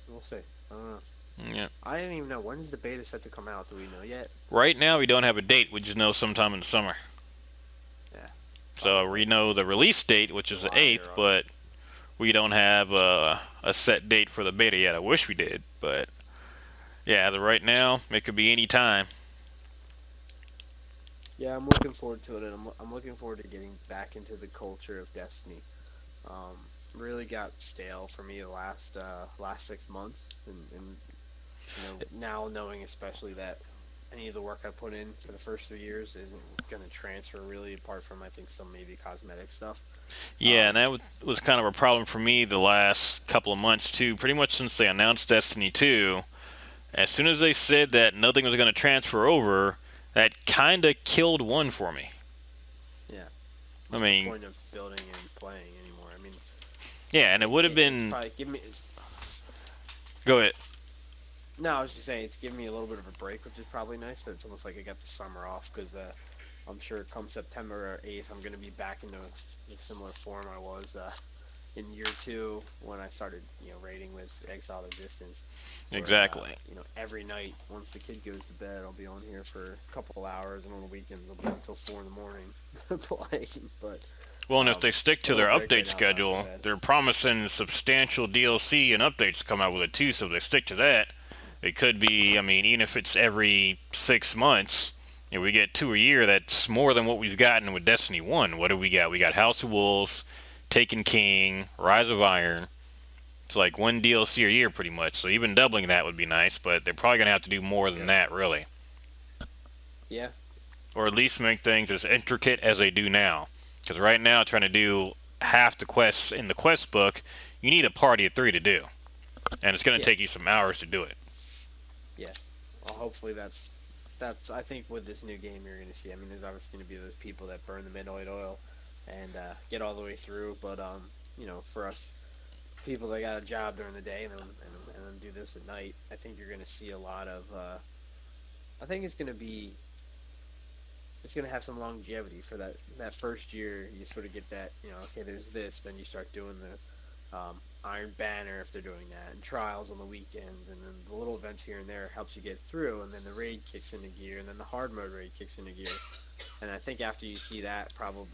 we'll see. I don't know. Yeah. I didn't even know when's the beta set to come out. Do we know yet? Right now, we don't have a date. We just know sometime in the summer. Yeah, probably So we like know the release date, which is the July 8th, or but August. we don't have a set date for the beta yet. I wish we did, but yeah, as of right now, it could be any time. Yeah, I'm looking forward to it, and I'm looking forward to getting back into the culture of Destiny. Really got stale for me the last 6 months, and now knowing especially that any of the work I put in for the first 3 years isn't going to transfer really, apart from I think some maybe cosmetic stuff. Yeah, and Um, that was kind of a problem for me the last couple of months too. Pretty much since they announced Destiny 2, as soon as they said that nothing was going to transfer over, that kind of killed one for me. yeah. I What's the mean, point of building and playing anymore? I mean, yeah, and it would have it's been. probably give me. Go ahead. No, I was just saying it's giving me a little bit of a break, which is probably nice. So it's almost like I got the summer off because I'm sure come September 8th, I'm going to be back into the similar form I was in year two when I started, raiding with Exiled Existence, where Exactly. every night once the kid goes to bed, I'll be on here for a couple hours, and on the weekends I'll be until 4 in the morning playing. But Well, and if they stick a to little their break update right now is not so schedule, bad. they're promising substantial DLC and updates to come out with it too. So if they stick to that, it could be. I mean, even if it's every 6 months, we get two a year. That's more than what we've gotten with Destiny One. What do we got? We got House of Wolves, Taken King, Rise of Iron. It's like one DLC a year, pretty much. So even doubling that would be nice, but they're probably gonna have to do more than Yep. that, really, Yeah. or at least make things as intricate as they do now. Because right now, trying to do half the quests in the quest book, you need a party of three to do, and it's going to Yeah. take you some hours to do it. Yeah. Well, hopefully that's. I think with this new game you're going to see. I mean, there's obviously going to be those people that burn the midnight oil and get all the way through, but for us people that got a job during the day and then do this at night, I think you're going to see a lot of. I think it's going to have some longevity for that first year. You sort of get that, okay, there's this, then you start doing the Iron Banner if they're doing that, and trials on the weekends, and then the little events here and there helps you get through, and then the raid kicks into gear, and then the hard mode raid kicks into gear. And I think after you see that, probably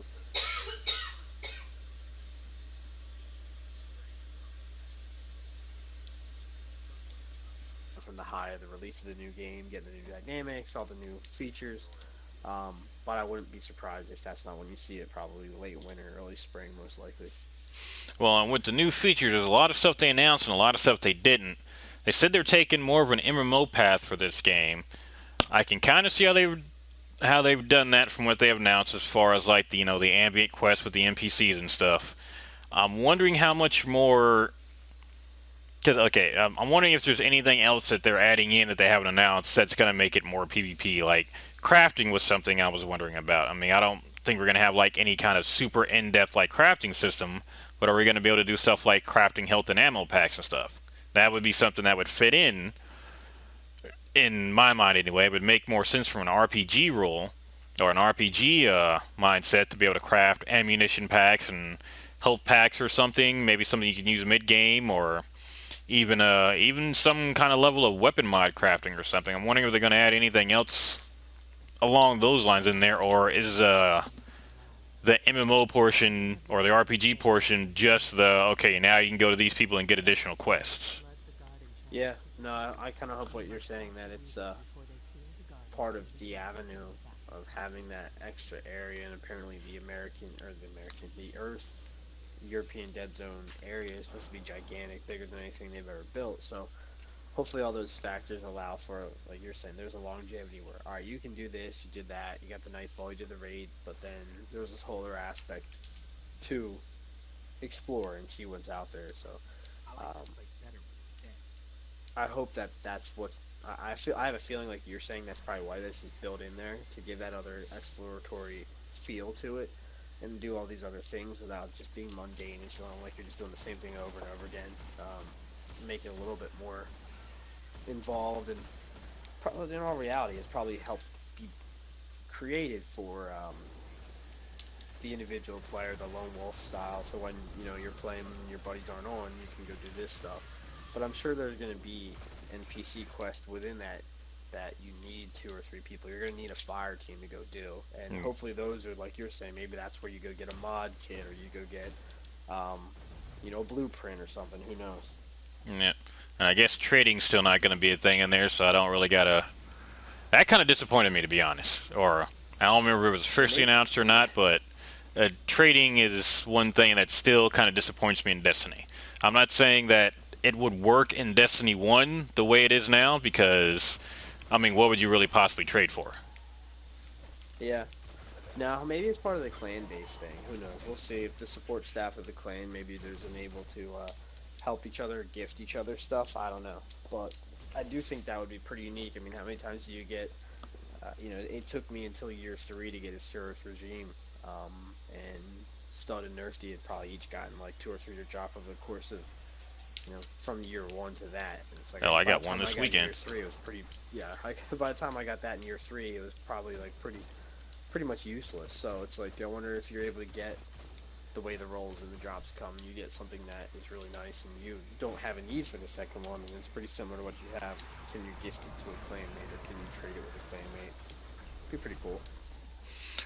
from the high of the release of the new game, getting the new dynamics, all the new features. But I wouldn't be surprised if that's not when you see it. Probably late winter, early spring, most likely. Well, and with the new features, there's a lot of stuff they announced and a lot of stuff they didn't. They said they're taking more of an MMO path for this game. I can kind of see how they've done that from what they have announced, as far as like the ambient quests with the NPCs and stuff. I'm wondering how much more. Because okay, I'm wondering if there's anything else that they're adding in that they haven't announced that's going to make it more PvP. Like crafting was something I was wondering about. I mean, I don't think we're going to have like any kind of super in-depth like crafting system, but are we going to be able to do stuff like crafting health and ammo packs and stuff? That would be something that would fit in my mind anyway. It would make more sense from an RPG rule or an RPG mindset to be able to craft ammunition packs and health packs or something. Maybe something you can use mid game, or even some kind of level of weapon mod crafting or something. I'm wondering if they're going to add anything else along those lines in there, or is the MMO portion or the RPG portion just the okay? Now you can go to these people and get additional quests. Yeah, no, I kind of hope what you're saying that it's part of the avenue of having that extra area, and apparently the Earth European Dead Zone area is supposed to be gigantic, bigger than anything they've ever built. So hopefully all those factors allow for, like you're saying, there's a longevity where, all right, you can do this, you did that, you got the nightfall, you did the raid, but then there's this whole other aspect to explore and see what's out there. So um, I hope that that's what I feel. I have a feeling like you're saying that's probably why this is built in there to give that other exploratory feel to it, and do all these other things without just being mundane and feeling like you're just doing the same thing over and over again. Make it a little bit more involved, and probably in all reality, it's probably helped be created for the individual player, the lone wolf style. So when you're playing and your buddies aren't on, you can go do this stuff. But I'm sure there's going to be NPC quest within that you need two or three people. You're going to need a fire team to go do, and Mm, hopefully those are like you're saying. Maybe that's where you go get a mod kit, or you go get, um, a blueprint or something. Who knows? yeah, and I guess trading's still not going to be a thing in there, so I don't really gotta. That kind of disappointed me, to be honest. Or I don't remember if it was Yeah, officially maybe. announced or not, but trading is one thing that still kind of disappoints me in Destiny. I'm not saying that it would work in Destiny 1 the way it is now, because I mean, what would you really possibly trade for? Yeah. Now, maybe it's part of the clan based thing. Who knows? We'll see if the support staff of the clan maybe there's an able to help each other, gift each other stuff. I don't know, but I do think that would be pretty unique. I mean, how many times do you get? It took me until year three to get a Cirrus regime, and Stud and Nerfy had probably each gotten like two or three to drop over the course of from year one to that. And it's like Oh, I by got the one time I this got weekend. year three, it was pretty. Yeah, by the time I got that in year three, it was probably like pretty much useless. So it's like I wonder if you're able to get the way the rolls and the drops come, you get something that is really nice, and you don't have a need for the second one, and it's pretty similar to what you have. Can you gift it to a clanmate, or can you trade it with a clanmate? Be pretty cool.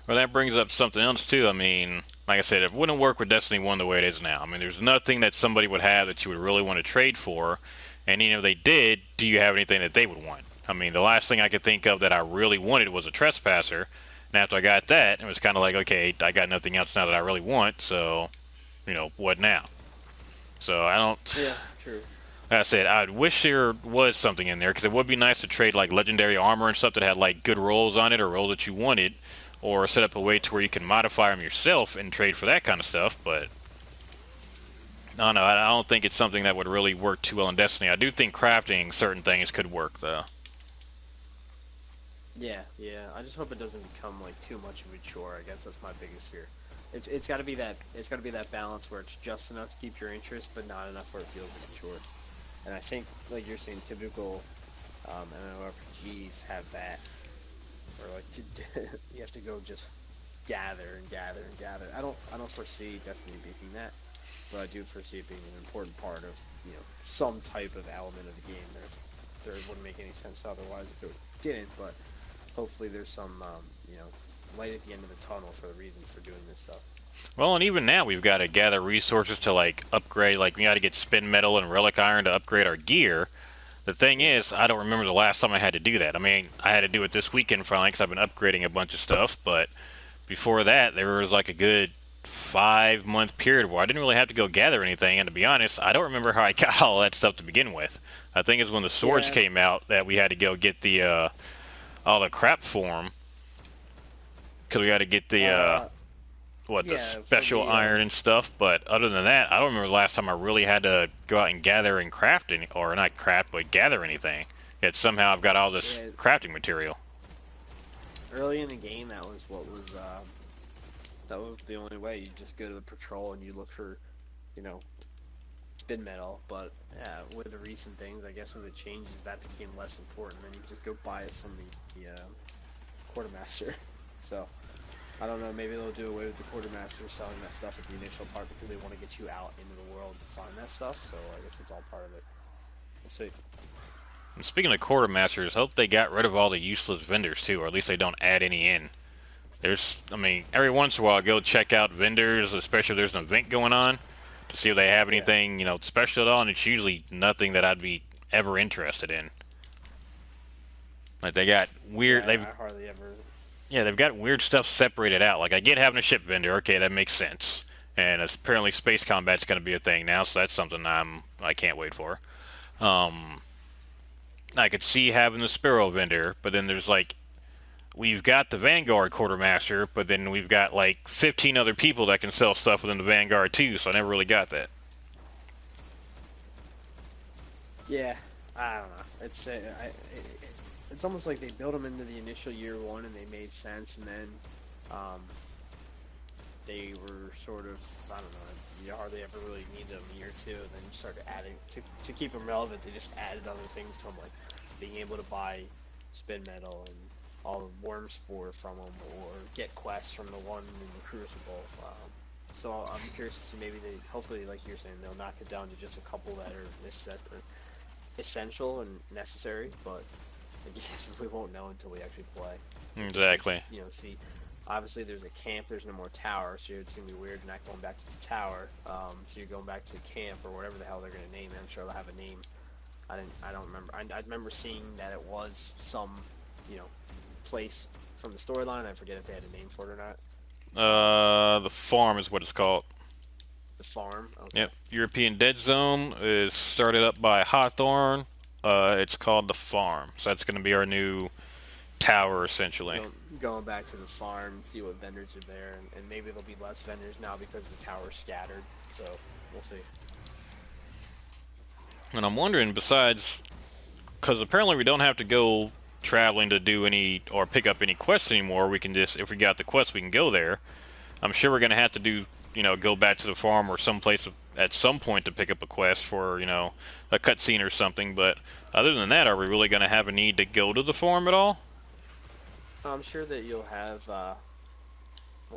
Well, that brings up something else too. I mean, like I said, it wouldn't work with Destiny 1 the way it is now. I mean, there's nothing that somebody would have that you would really want to trade for. And if they did, do you have anything that they would want? I mean, the last thing I could think of that I really wanted was a trespasser. And after I got that, it was kind of like, okay, I got nothing else now that I really want. So, what now? So I don't. Yeah, true. Like I said, I wish there was something in there because it would be nice to trade like legendary armor and stuff that had like good rolls on it or rolls that you wanted, or set up a way to where you can modify them yourself and trade for that kind of stuff. But I don't know. I don't think it's something that would really work too well in Destiny. I do think crafting certain things could work though. Yeah, yeah. I just hope it doesn't become like too much of a chore. I guess that's my biggest fear. It's got to be that balance where it's just enough to keep your interest, but not enough where it feels like a chore. And I think, like you're saying, typical MMORPGs have that, or like you have to go just gather and gather and gather. I don't foresee Destiny being that, but I do foresee it being an important part of some type of element of the game. There wouldn't make any sense otherwise if it didn't. But hopefully there's some light at the end of the tunnel for the reasons for doing this stuff. Well, and even now we've got to gather resources to like upgrade. Like we got to get spin metal and relic iron to upgrade our gear. The thing Yeah, is, I don't remember the last time I had to do that. I mean, I had to do it this weekend finally because I've been upgrading a bunch of stuff. But before that, there was like a good 5 month period where I didn't really have to go gather anything. And to be honest, I don't remember how I got all that stuff to begin with. I think it's when the swords yeah, came out that we had to go get the all the crap form because we had to get the uh, the yeah. For special the iron and stuff. But other than that, I don't remember the last time I really had to go out and gather and craft any, or not craft, but gather anything. Yet somehow I've got all this yeah, crafting material. early in the game, that was the only way. You just go to the patrol and you look for you know spin metal. But yeah, with the recent things, I guess with the changes, that became less important. Then you just go buy it from the quartermaster. So I don't know. Maybe they'll do away with the quartermaster selling that stuff at the initial part because they want to get you out into the world to find that stuff. So I guess it's all part of it. We'll see. And speaking of quartermasters, hope they got rid of all the useless vendors too, or at least they don't add any in. I mean, every once in a while, I go check out vendors, especially if there's an event going on, to see if they have Yeah. anything, special at all, and it's usually nothing that I'd be ever interested in. Like they got weird, Yeah, I hardly ever. yeah, they've got weird stuff separated out. Like I get having a ship vendor, okay, that makes sense. And apparently space combat's going to be a thing now, so that's something I can't wait for. Um, I could see having the Sparrow vendor, but then there's like we've got the Vanguard quartermaster, but then we've got like 15 other people that can sell stuff within the Vanguard too. So I never really got that. Yeah, I don't know. It's almost like they built them into the initial year one and they made sense, and then um, they were sort of I don't know. You hardly ever really need them year two, and then you started adding to keep them relevant. They just added other things to them, like being able to buy spin metal and all the worm spore from them, or get quests from the one in the Crucible. So I'm curious to see maybe they hopefully like you're saying they'll knock it down to just a couple that are essential and necessary, but I guess we won't know until we actually play. Exactly. See, obviously there's a camp, there's no more tower, so it's gonna be weird not going back to the tower. So you're going back to camp or whatever the hell they're gonna name it. I'm sure they'll have a name. I don't remember. I remember seeing that it was some, you know, place from the storyline. I forget if they had a name for it or not. The farm is what it's called. The farm. Okay. Yep. European Dead Zone is started up by Hawthorne. It's called the farm. So that's going to be our new tower, essentially. Going back to the farm and see what vendors are there, and maybe there'll be less vendors now because the tower's scattered. So we'll see. And I'm wondering, besides, because apparently we don't have to go traveling to do any or pick up any quests anymore. We can just, if we got the quest, we can go there. I'm sure we're going to have to do, go back to the farm or someplace at some point to pick up a quest for, a cutscene or something. But other than that, are we really going to have a need to go to the farm at all? I'm sure that you'll have. Well,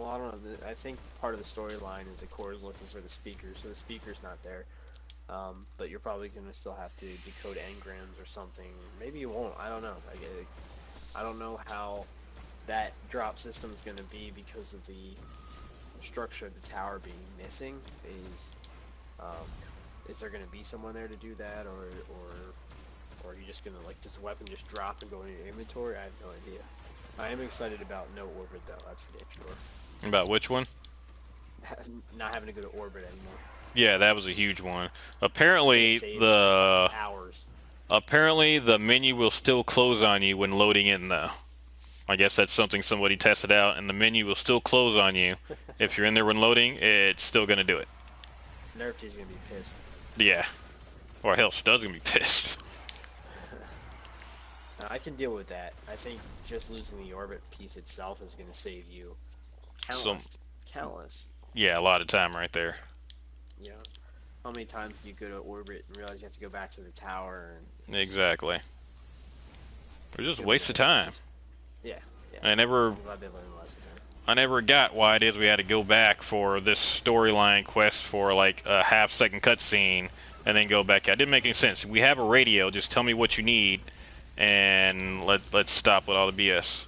I don't know. I think part of the storyline is that Cora's looking for the speaker, so the speaker's not there. But you're probably going to still have to decode engrams or something. Maybe you won't. I don't know. I don't know how that drop system is going to be because of the structure of the tower being missing. Um, is there going to be someone there to do that, or are you just going to, like, does the weapon just drop and go in your inventory? I have no idea. I am excited about no orbit though. That's for damn About which one? sure. Not having to go to orbit anymore. Yeah, that was a huge one. Gonna Apparently save the hours. apparently the menu will still close on you when loading in though. I guess that's something somebody tested out, and the menu will still close on you if you're in there when loading. It's still gonna do it. Nerfty's gonna be pissed. Yeah, or hell, Stud's gonna be pissed. I can deal with that. I think just losing the orbit piece itself is gonna save you Some, countless, countless. yeah, a lot of time right there. You know, how many times do you go to orbit and realize you have to go back to the tower and Exactly. It's just a get rid waste of of it? time. Yeah, yeah. I never, I'm glad they learned a lesson there. I never got why it is we had to go back for this storyline quest for like a half-second cutscene and then go back. It didn't make any sense. We have a radio. Just tell me what you need, and let's stop with all the BS.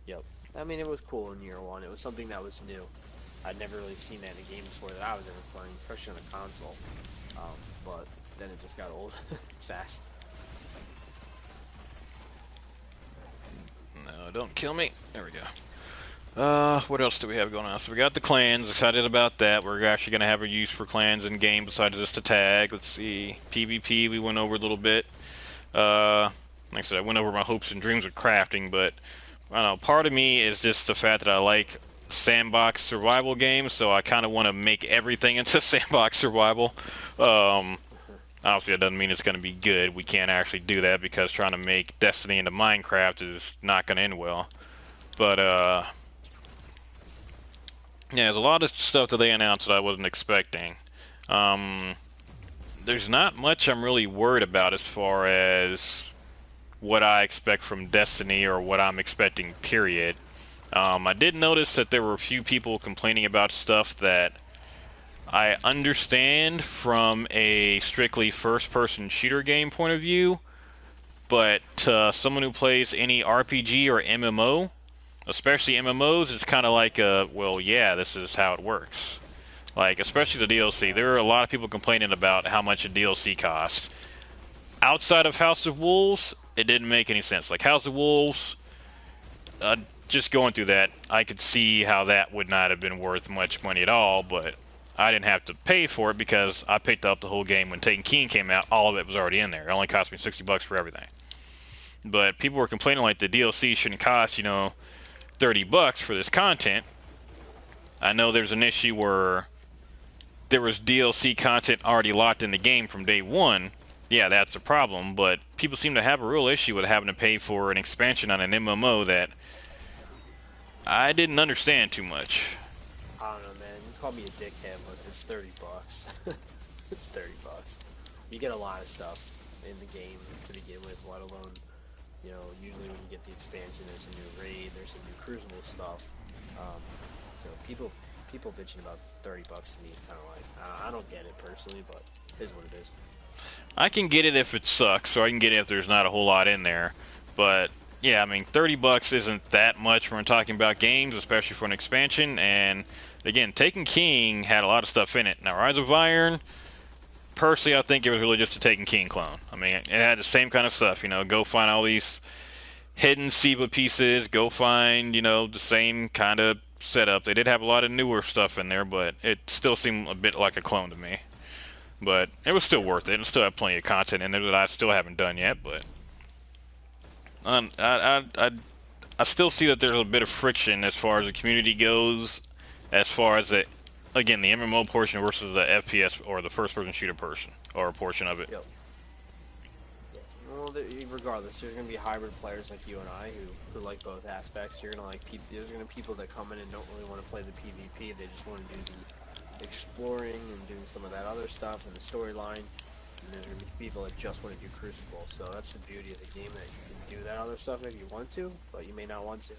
Yep. I mean, it was cool in year one. It was something that was new. I'd never really seen that in a game before that I was ever playing, especially on a console. But then it just got old fast. No, don't kill me. There we go. What else do we have going on? So we got the clans. Excited about that. We're actually going to have a use for clans in game besides just a tag. Let's see. PvP, we went over a little bit. Like I said, I went over my hopes and dreams with crafting, but I don't know. Part of me is just the fact that I like sandbox survival games, so I kind of want to make everything into sandbox survival. Um, Obviously, that doesn't mean it's going to be good. We can't actually do that because trying to make Destiny into Minecraft is not going to end well. But yeah, there's a lot of stuff that they announced that I wasn't expecting. Um, there's not much I'm really worried about as far as what I expect from Destiny or what I'm expecting, period. I did notice that there were a few people complaining about stuff that I understand from a strictly first-person shooter game point of view, but someone who plays any RPG or MMO, especially MMOs, it's kind of like well, yeah, this is how it works. Like, especially the DLC. There are a lot of people complaining about how much a DLC cost. Outside of House of Wolves, it didn't make any sense. Like, House of Wolves, just going through that, I could see how that would not have been worth much money at all, but I didn't have to pay for it because I picked up the whole game when Taken King came out. All of it was already in there. It only cost me $60 for everything. But people were complaining like the DLC shouldn't cost, $30 for this content. I know there's an issue where there was DLC content already locked in the game from day one. Yeah, that's a problem, but people seem to have a real issue with having to pay for an expansion on an MMO that I didn't understand too much. I don't know, man. You call me a dickhead, but it's $30. It's $30. You get a lot of stuff in the game to begin with, let alone, usually when you get the expansion, there's a new raid, there's some new Crucible stuff. So people bitching about $30 to me is kind of like, I don't get it personally, but it is what it is. I can get it if it sucks, or I can get it if there's not a whole lot in there. But yeah, I mean, $30 isn't that much when we're talking about games, especially for an expansion. And again, Taken King had a lot of stuff in it. Now, Rise of Iron, personally, I think it was really just a Taken King clone. I mean, it had the same kind of stuff. Go find all these hidden SIBA pieces. Go find, the same kind of setup. They did have a lot of newer stuff in there, but it still seemed a bit like a clone to me. But it was still Yeah. worth it, and still have plenty of content in there that I still haven't done yet. But I still see that there's a bit of friction as far as the community goes, as far as again, the MMO portion versus the FPS or the first-person shooter portion or a portion of it. Yep. Yeah. Well, regardless, there's gonna be hybrid players like you and I who like both aspects. You're gonna like people. There's gonna be people that come in and don't really want to play the PvP. They just want to do the exploring and doing some of that other stuff and the storyline. And there's gonna be people that just want to do Crucible. So that's the beauty of the game, that you can do that other stuff if you want to, but you may not want to.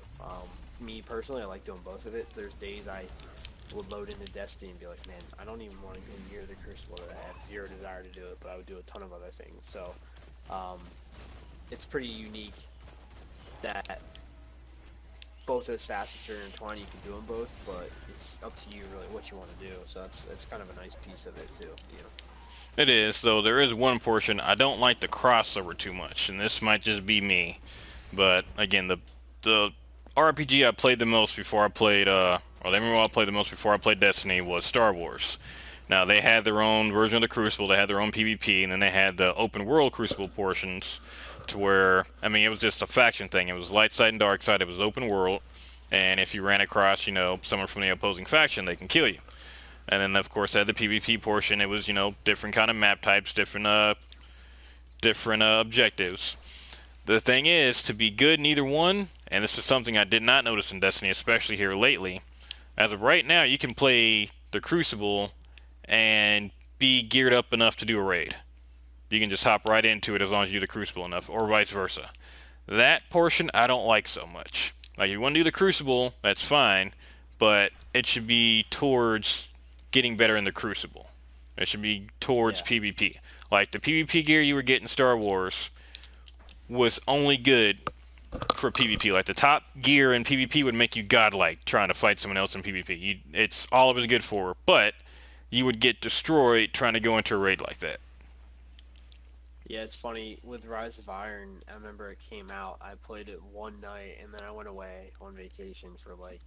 Me personally, I like doing both of it. There's days I would load into Destiny and be like, man, I don't even want to go near the Crucible. That I have zero desire to do it, but I would do a ton of other things. So um, it's pretty unique that both those facets are intertwined. You can do them both, but it's up to you really what you want to do. So that's kind of a nice piece of it too. You know. It is, though. There is one portion I don't like the crossover too much, and this might just be me. But again, the RPG I played the most before I played, or the MMO I played the most before I played Destiny was Star Wars. Now they had their own version of the Crucible, they had their own PvP, and then they had the open world Crucible portions, to where I mean it was just a faction thing. It was light side and dark side. It was open world, and if you ran across, someone from the opposing faction, they can kill you. And then of course they had the PvP portion. It was different kind of map types, different objectives. The thing is, to be good in either one, and this is something I did not notice in Destiny, especially here lately. As of right now, you can play the Crucible and be geared up enough to do a raid. You can just hop right into it as long as you do the Crucible enough, or vice versa. That portion I don't like so much. Like, if you want to do the Crucible, that's fine, but it should be towards getting better in the Crucible. It should be towards Yeah. PvP. Like, the PvP gear you were getting in Star Wars was only good for PvP. Like, the top gear in PvP would make you godlike trying to fight someone else in PvP. It's all it was good for, but you would get destroyed trying to go into a raid like that. Yeah, it's funny with Rise of Iron. I remember it came out. I played it one night, and then I went away on vacation for like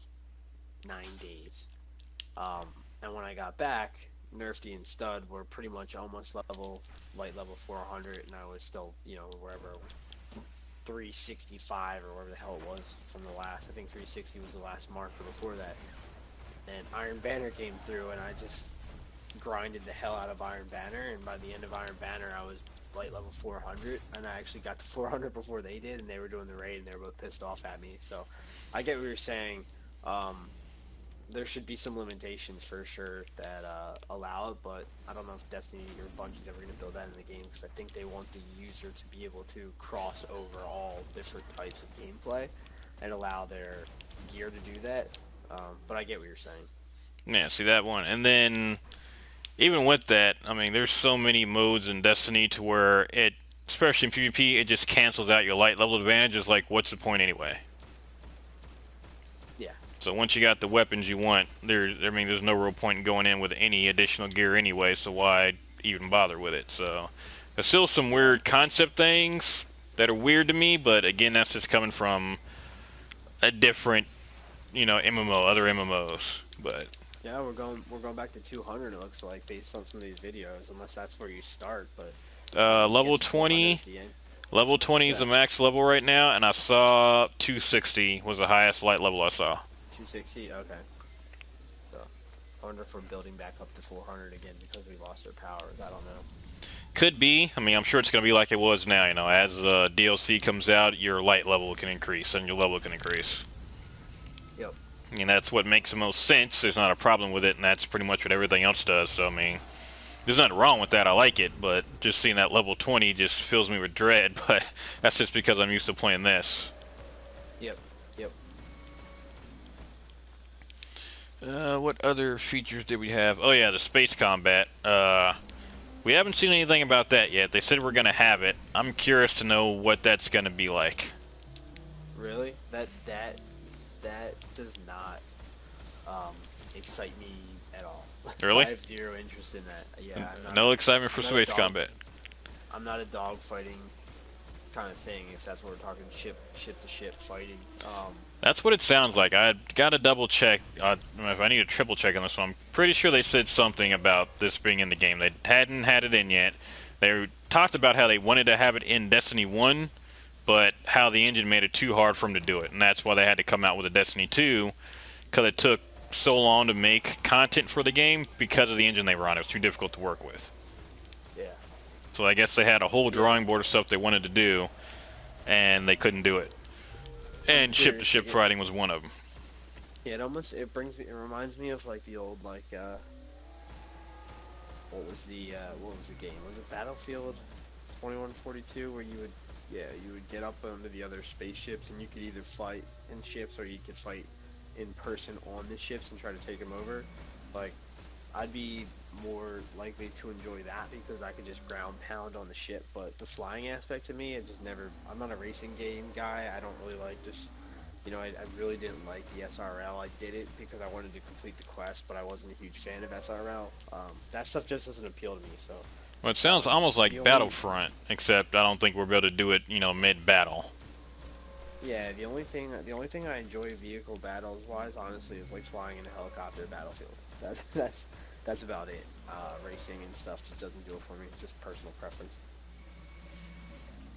9 days. Um, and when I got back, Nerfy and Stud were pretty much almost light level 400, and I was still, wherever 365 or whatever the hell it was from the last. I think 360 was the last marker before that. And Iron Banner came through, and I just grinded the hell out of Iron Banner. And by the end of Iron Banner, I was light level 400, and I actually got to 400 before they did, and they were doing the raid, and they were both pissed off at me. So I get what you're saying. Um, there should be some limitations for sure that allow it, but I don't know if Destiny or Bungie's ever going to build that in the game, because I think they want the user to be able to cross over all different types of gameplay and allow their gear to do that. But I get what you're saying. Yeah, see that one. And then even with that, I mean, there's so many modes in Destiny to where especially in PvP, it just cancels out your light level advantage. It's like, what's the point anyway? Yeah. So once you got the weapons you want, there's no real point in going in with any additional gear anyway. So why even bother with it? So there's still some weird concept things that are weird to me, but again, that's just coming from a different, MMO, other MMOs. But Yeah, we're going back to 200. It looks like, based on some of these videos, unless that's where you start. But you get level to 200 20, at the end. level 20 is Yeah, the max level right now, and I saw 260 was the highest light level I saw. 260. Okay. So I wonder if we're building back up to 400 again because we lost our powers. I don't know. Could be. I mean, I'm sure it's going to be like it was now. As DLC comes out, your light level can increase and your level can increase. Yep. I mean, that's what makes the most sense. There's not a problem with it, and that's pretty much what everything else does. So, I mean, there's nothing wrong with that. I like it, but just seeing that level 20 just fills me with dread. But that's just because I'm used to playing this. Yep. Yep. What other features did we have? Oh, yeah, the space combat. We haven't seen anything about that yet. They said we're going to have it. I'm curious to know what that's going to be like. Really? That does not excite me at all. I Really? have zero interest in that. Yeah, No excitement for I'm not a space dog. combat. I'm not a dog fighting kind of thing. If that's what we're talking, ship to ship fighting. That's what it sounds like. I got to double check. If I need to triple check on this one, I'm pretty sure they said something about this being in the game. They hadn't had it in yet. They talked about how they wanted to have it in Destiny 1, but how the engine made it too hard for them to do it, and that's why they had to come out with a Destiny 2, because it took so long to make content for the game because of the engine they were on. It was too difficult to work with. Yeah, So I guess they had a whole yeah. drawing board of stuff they wanted to do, and they couldn't do it. I'm And curious to ship-to-ship get. fighting was one of them. Yeah, it reminds me of like the old like what was the game? Was it Battlefield 2142 where you would get up onto the other spaceships and you could either fight in ships or you could fight in person on the ships and try to take them over. Like I'd be more likely to enjoy that because I could just ground pound on the ship, but the flying aspect to me, it just never. I'm not a racing game guy. I don't really like this. I really didn't like the SRL. I did it because I wanted to complete the quest, but I wasn't a huge fan of SRL. That stuff just doesn't appeal to me. So Well, it sounds almost the like only Battlefront, except I don't think we'll be able to do it, mid-battle. Yeah, the only thing I enjoy vehicle battles wise, honestly, is like flying in a helicopter battlefield. That's about it. Racing and stuff just doesn't do it for me. Just personal preference.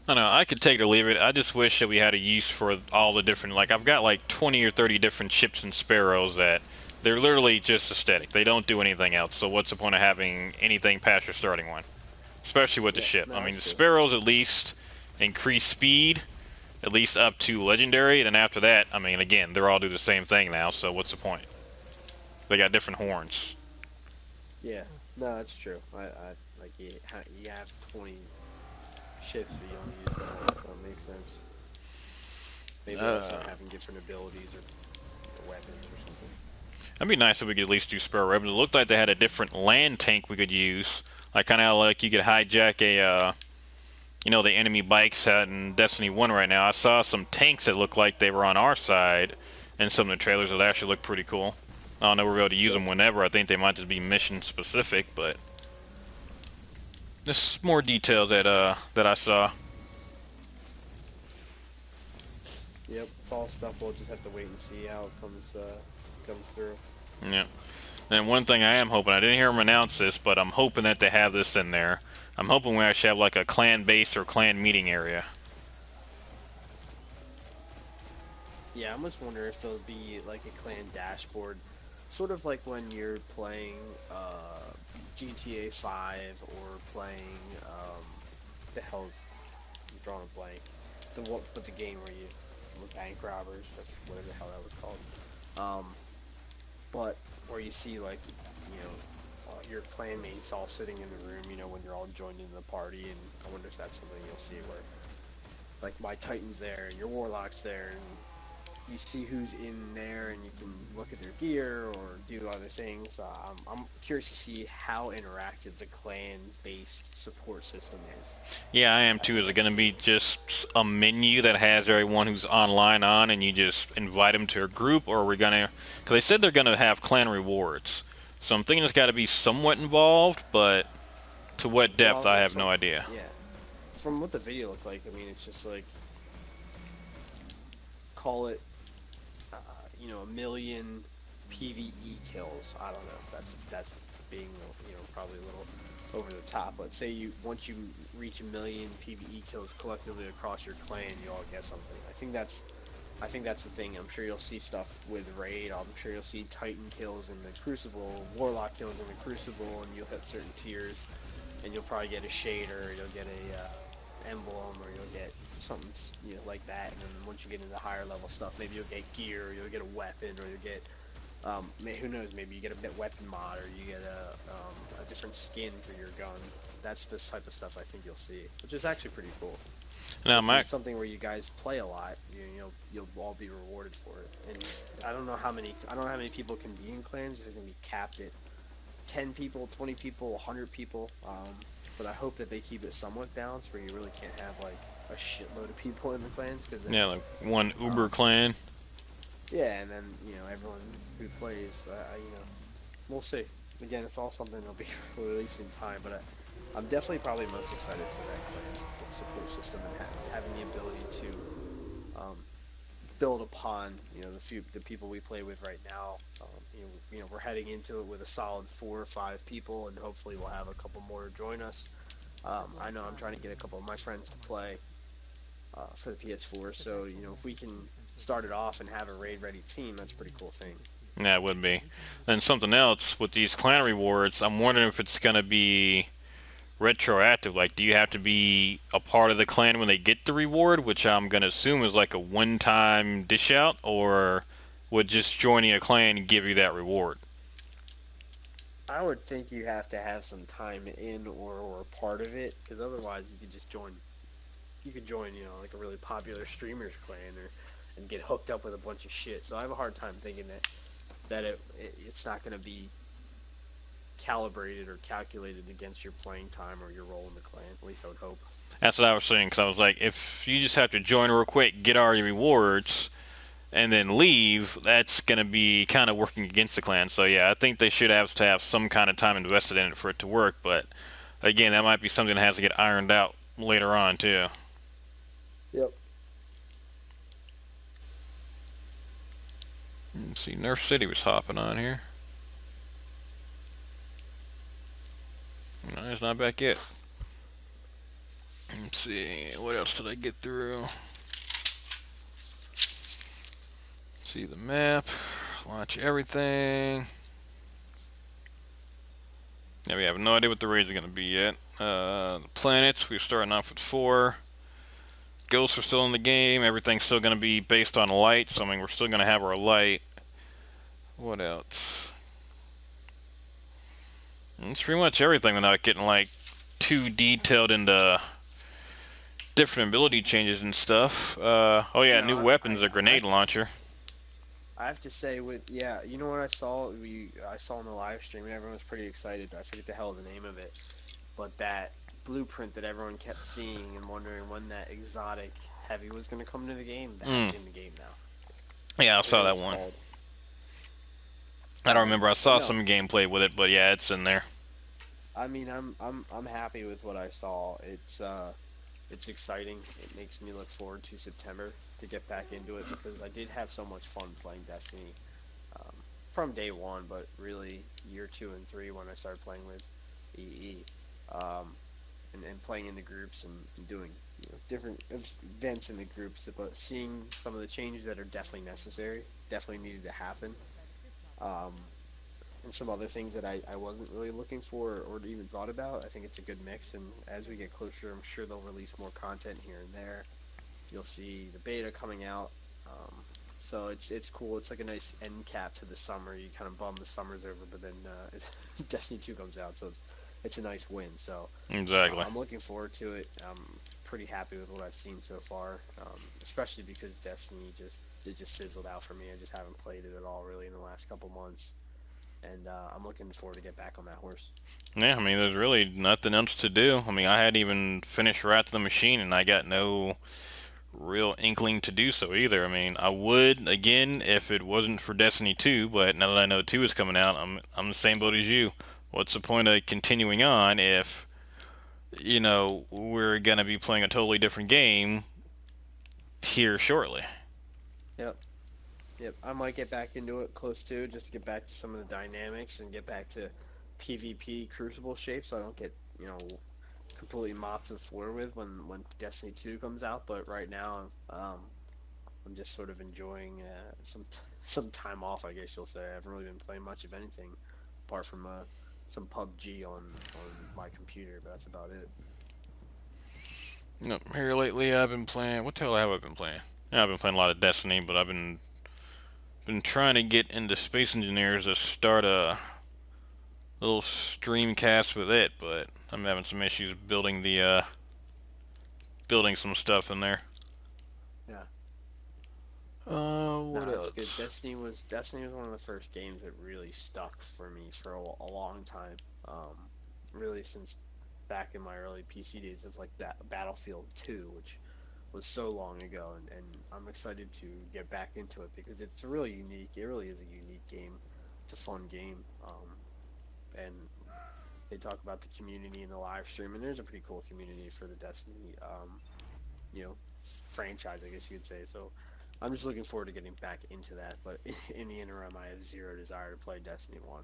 I don't know. I could take it or leave it. I just wish that we had a use for all the different. Like I've got like 20 or 30 different ships and sparrows that they're literally just aesthetic. They don't do anything else. So what's the point of having anything past your starting one? Especially with the Yeah, ship. no, I mean, that's the true. sparrows at least increase speed, at least up to legendary, and after that, I mean, again, they're all do the same thing now. So what's the point? They got different horns. Yeah, no, that's true. I like you have 20 ships, but you only use one. So it makes sense. Maybe they'll Uh, start having different abilities or weapons or something. That'd be nice if we could at least do sparrow weapons. It looked like they had a different land tank we could use. Like kind of like you could hijack the enemy bikes out in Destiny 1 right now. I saw some tanks that looked like they were on our side in some of the trailers that actually looked pretty cool. I don't know if we're able to use Yep. them whenever. I think they might just be mission specific, but there's more details that I saw. Yep. It's all stuff we'll just have to wait and see how it comes through. Yeah. And one thing I am hoping, I didn't hear them announce this, but I'm hoping that they have this in there. I'm hoping we actually have like a clan base or clan meeting area. Yeah, I almost wonder if there'll be like a clan dashboard, sort of like when you're playing GTA 5 or playing the hell's I'm drawing a blank. The game where you were bank robbers, or whatever the hell that was called. Um, but where you see like your clanmates all sitting in the room, when you're all joined into the party, and I wonder if that's something you'll see where like my Titan's there and your Warlock's there, and you see who's in there and you can look at their gear or do other things. I'm curious to see how interactive the clan-based support system is. Yeah, I am I too. think Is it that's going to be just a menu that has everyone who's online on and you just invite them to a group, or are we going to? Because they said they're going to have clan rewards. So I'm thinking it's got to be somewhat involved, but to what depth, well, I have no from idea. yeah, from what the video looked like. I mean, it's just like call it, a million PVE kills. I don't know if that's being probably a little over the top. Let's say once you reach a million PVE kills collectively across your clan, you all get something. I think that's the thing. I'm sure you'll see stuff with raid. I'm sure you'll see Titan kills in the Crucible, Warlock kills in the Crucible, and you'll hit certain tiers, and you'll probably get a shader, you'll get a emblem, or you'll get something like that. And then once you get into higher level stuff, maybe you'll get gear, or you'll get a weapon, or you'll get who knows? Maybe you get a weapon mod, or you get a different skin for your gun. That's the type of stuff I think you'll see, which is actually pretty cool. Now, Hopefully, my it's something where you guys play a lot. You'll all be rewarded for it. And I don't know how many people can be in clans. It's gonna be capped at 10 people, 20 people, 100 people. But I hope that they keep it somewhat balanced, where you really can't have like a shitload of people in the clans, because then yeah, like one Uber um, clan. yeah, and then everyone who plays, we'll see. Again, it's all something that'll be released in time, but I'm definitely probably most excited for that clan support system and having the ability to um, build upon the people we play with right now. We're heading into it with a solid 4 or 5 people, and hopefully we'll have a couple more join us. I know I'm trying to get a couple of my friends to play for the PS4, so if we can start it off and have a raid ready team, that's a pretty cool thing. Yeah, it would be. And something else with these clan rewards, I'm wondering if it's gonna be retroactive. Like, do you have to be a part of the clan when they get the reward, which I'm gonna assume is like a one-time dish out, or would just joining a clan give you that reward? I would think you have to have some time in or part of it, because otherwise you could just join. You could join, like a really popular streamers clan and get hooked up with a bunch of shit. So I have a hard time thinking it's not going to be calibrated or calculated against your playing time or your role in the clan. At least I would hope. That's what I was saying, because I was like, if you just have to join real quick, get all your rewards, and then leave, that's going to be kind of working against the clan. So yeah, I think they should have to have some kind of time invested in it for it to work. But again, that might be something that has to get ironed out later on too. Yep. Let's see, Nerf City was hopping on here. No, he's not back yet. Let's see, what else did I get through? See the map, launch everything. Yeah, we have no idea what the raids are going to be yet. The planets, we're starting off with 4. Ghosts are still in the game. Everything's still going to be based on light, so I mean, we're still going to have our light. What else? It's pretty much everything without getting like too detailed into different ability changes and stuff. Oh yeah, You new know, weapons, a grenade launcher. I have to say you know what I saw? I saw in the live stream and everyone was pretty excited. I forget the hell the name of it, but that blueprint that everyone kept seeing and wondering when that exotic heavy was going to come to the game, that's Mm. in the game now. Yeah, I I forget saw what that it's one. called. I don't remember. I But saw no, some gameplay with it, but yeah, it's in there. I mean, I'm happy with what I saw. It's exciting. It makes me look forward to September to get back into it because I did have so much fun playing Destiny from day one, but really year 2 and 3 when I started playing with EE, um, and playing in the groups and doing different events in the groups, but seeing some of the changes that are definitely necessary, definitely needed to happen. Um, and some other things that I wasn't really looking for or even thought about. I think it's a good mix, and as we get closer, I'm sure they'll release more content here and there. You'll see the beta coming out, so it's cool. It's like a nice end cap to the summer. You kind of bum the summer's over, but then Destiny 2 comes out, so it's a nice win. So Exactly. I'm looking forward to it. I'm pretty happy with what I've seen so far, especially because Destiny just fizzled out for me. I just haven't played it at all really in the last couple months, and I'm looking forward to get back on that horse. Yeah, I mean, there's really nothing else to do. I mean, I hadn't even finished Wrath of the Machine, and I got no real inkling to do so either. I mean, I would again if it wasn't for Destiny 2, but now that I know 2 is coming out, I'm the same boat as you. What's the point of continuing on if we're gonna be playing a totally different game here shortly? Yep. Yep, I might get back into it close to just to get back to some of the dynamics and get back to PvP Crucible shape, so I don't get completely mopped to the floor with when Destiny 2 comes out. But right now, I'm just sort of enjoying some time off, I guess you'll say. I haven't really been playing much of anything apart from some PUBG on my computer, but that's about it. No, here lately I've been playing. What the hell have I been playing? Yeah, I've been playing a lot of Destiny, but I've been trying to get into Space Engineers to start a little stream cast with it, but I'm having some issues building some stuff in there. Yeah. What No, it's good. else? Destiny was one of the first games that really stuck for me for a long time. Really since back in my early PC days of like that Battlefield 2, which was so long ago, and I'm excited to get back into it because it's really unique. It really is a unique game. It's a fun game, and they talk about the community in the live stream, and there's a pretty cool community for the Destiny, you know, franchise, I guess you could say. So I'm just looking forward to getting back into that. But in the interim, I have zero desire to play Destiny One.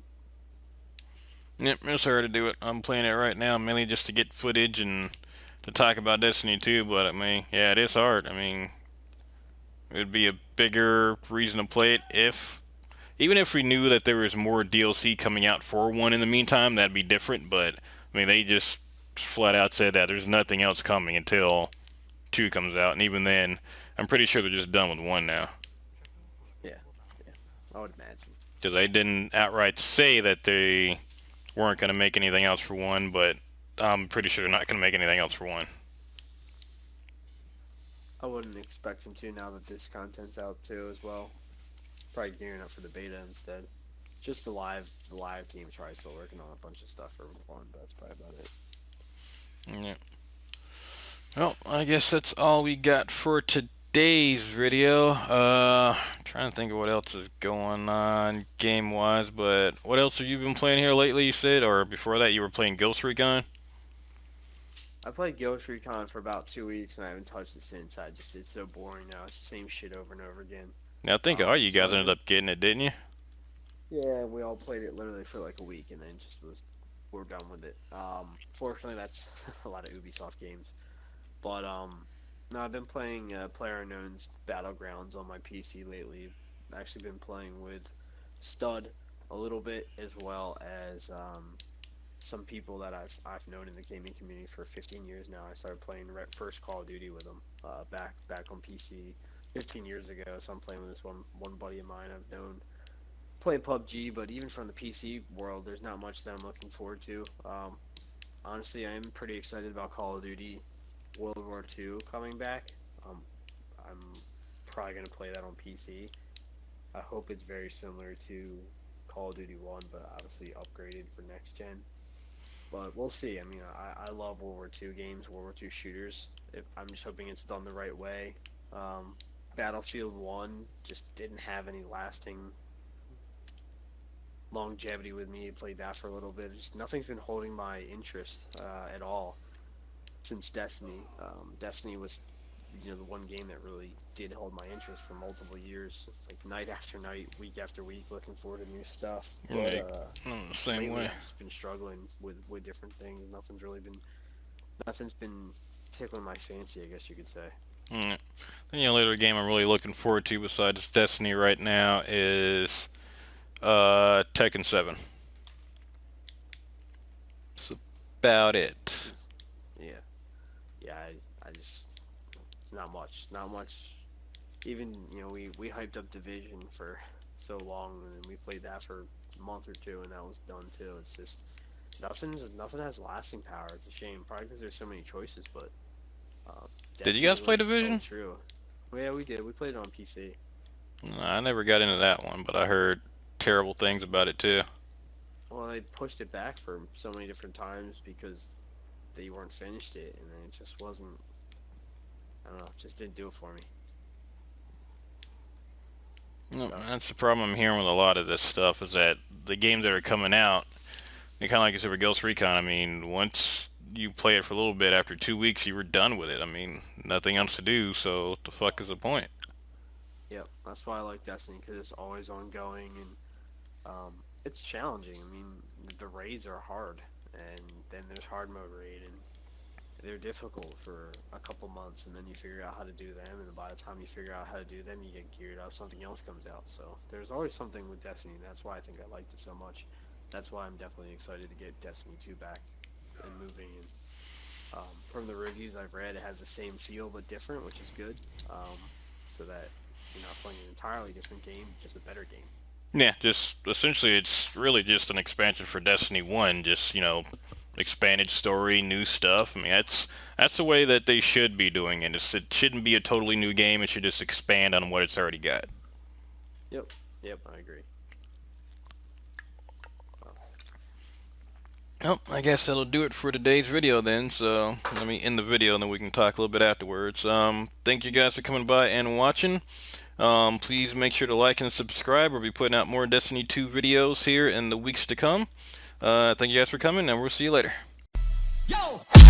Yep, it's hard to do it. I'm playing it right now mainly just to get footage and to talk about Destiny 2, but I mean, yeah, it is hard. I mean, it would be a bigger reason to play it if, even if we knew that there was more DLC coming out for 1 in the meantime, that'd be different, but I mean, they just flat out said that there's nothing else coming until 2 comes out, and even then, I'm pretty sure they're just done with 1 now. Yeah, yeah, I would imagine. Because they didn't outright say that they weren't going to make anything else for 1, but I'm pretty sure they're not going to make anything else for 1. I wouldn't expect them to now that this content's out too as well. Probably gearing up for the beta instead. Just the live team's probably still working on a bunch of stuff for one, but that's probably about it. Yeah. Well, I guess that's all we got for today's video. Trying to think of what else is going on game-wise, but what else have you been playing here lately, you said? Or before that, you were playing Ghost Recon? I played Ghost Recon for about 2 weeks and I haven't touched it since. It's so boring now. It's the same shit over and over again. Now, I think all you So guys I've ended been up getting it, didn't you? Yeah, we all played it literally for like a week and then just was we're done with it. Fortunately, that's a lot of Ubisoft games. But no, I've been playing PlayerUnknown's Battlegrounds on my PC lately. I've actually been playing with Stud a little bit as well as some people that I've known in the gaming community for 15 years now. I started playing first Call of Duty with them back on PC 15 years ago. So I'm playing with this one buddy of mine I've known playing PUBG, but even from the PC world, there's not much that I'm looking forward to. Honestly, I am pretty excited about Call of Duty World War II coming back. Um, I'm probably gonna play that on PC. I hope it's very similar to Call of Duty One, but obviously upgraded for next gen. But we'll see. I mean, I love World War II games, World War II shooters. I'm just hoping it's done the right way. Battlefield One just didn't have any lasting longevity with me. I played that for a little bit. Just nothing's been holding my interest at all since Destiny. Destiny was, the one game that really did hold my interest for multiple years, like night after night, week after week, looking forward to new stuff. But Like, same lately, way. I've just been struggling with different things. Nothing's been tickling my fancy, I guess you could say. Mm. The only other game I'm really looking forward to besides Destiny right now is Tekken 7. That's about it. Yeah, yeah. I just not much. Even we hyped up Division for so long, and we played that for a month or two, and that was done too. It's just nothing has lasting power. It's a shame, probably because there's so many choices. But uh, Did you guys Destiny play held Division? true. Well, yeah, we did. We played it on PC. I never got into that one, but I heard terrible things about it too. Well, they pushed it back for so many different times because they weren't finished it, and then it just wasn't. I don't know, just didn't do it for me. No, So that's the problem I'm hearing with a lot of this stuff is that the games that are coming out, they kind of like you said with Ghost Recon. I mean, once you play it for a little bit, after 2 weeks, you were done with it. I mean, nothing else to do, so what the fuck is the point? yep, that's why I like Destiny because it's always ongoing and it's challenging. I mean, the raids are hard, and then there's hard mode raid, and they're difficult for a couple months, and then you figure out how to do them, and by the time you figure out how to do them, you get geared up. Something else comes out, so there's always something with Destiny. And that's why I think I liked it so much. That's why I'm definitely excited to get Destiny 2 back and moving. And from the reviews I've read, it has the same feel but different, which is good. So that you're not playing an entirely different game, just a better game. Yeah, just essentially, it's really just an expansion for Destiny 1. Just expanded story, new stuff. I mean, that's the way that they should be doing it. It shouldn't be a totally new game. It should just expand on what it's already got. Yep, yep, I agree. Well, I guess that'll do it for today's video then. So let me end the video and then we can talk a little bit afterwards. Thank you guys for coming by and watching. Please make sure to like and subscribe. We'll be putting out more Destiny 2 videos here in the weeks to come. Thank you guys for coming, and we'll see you later. Yo!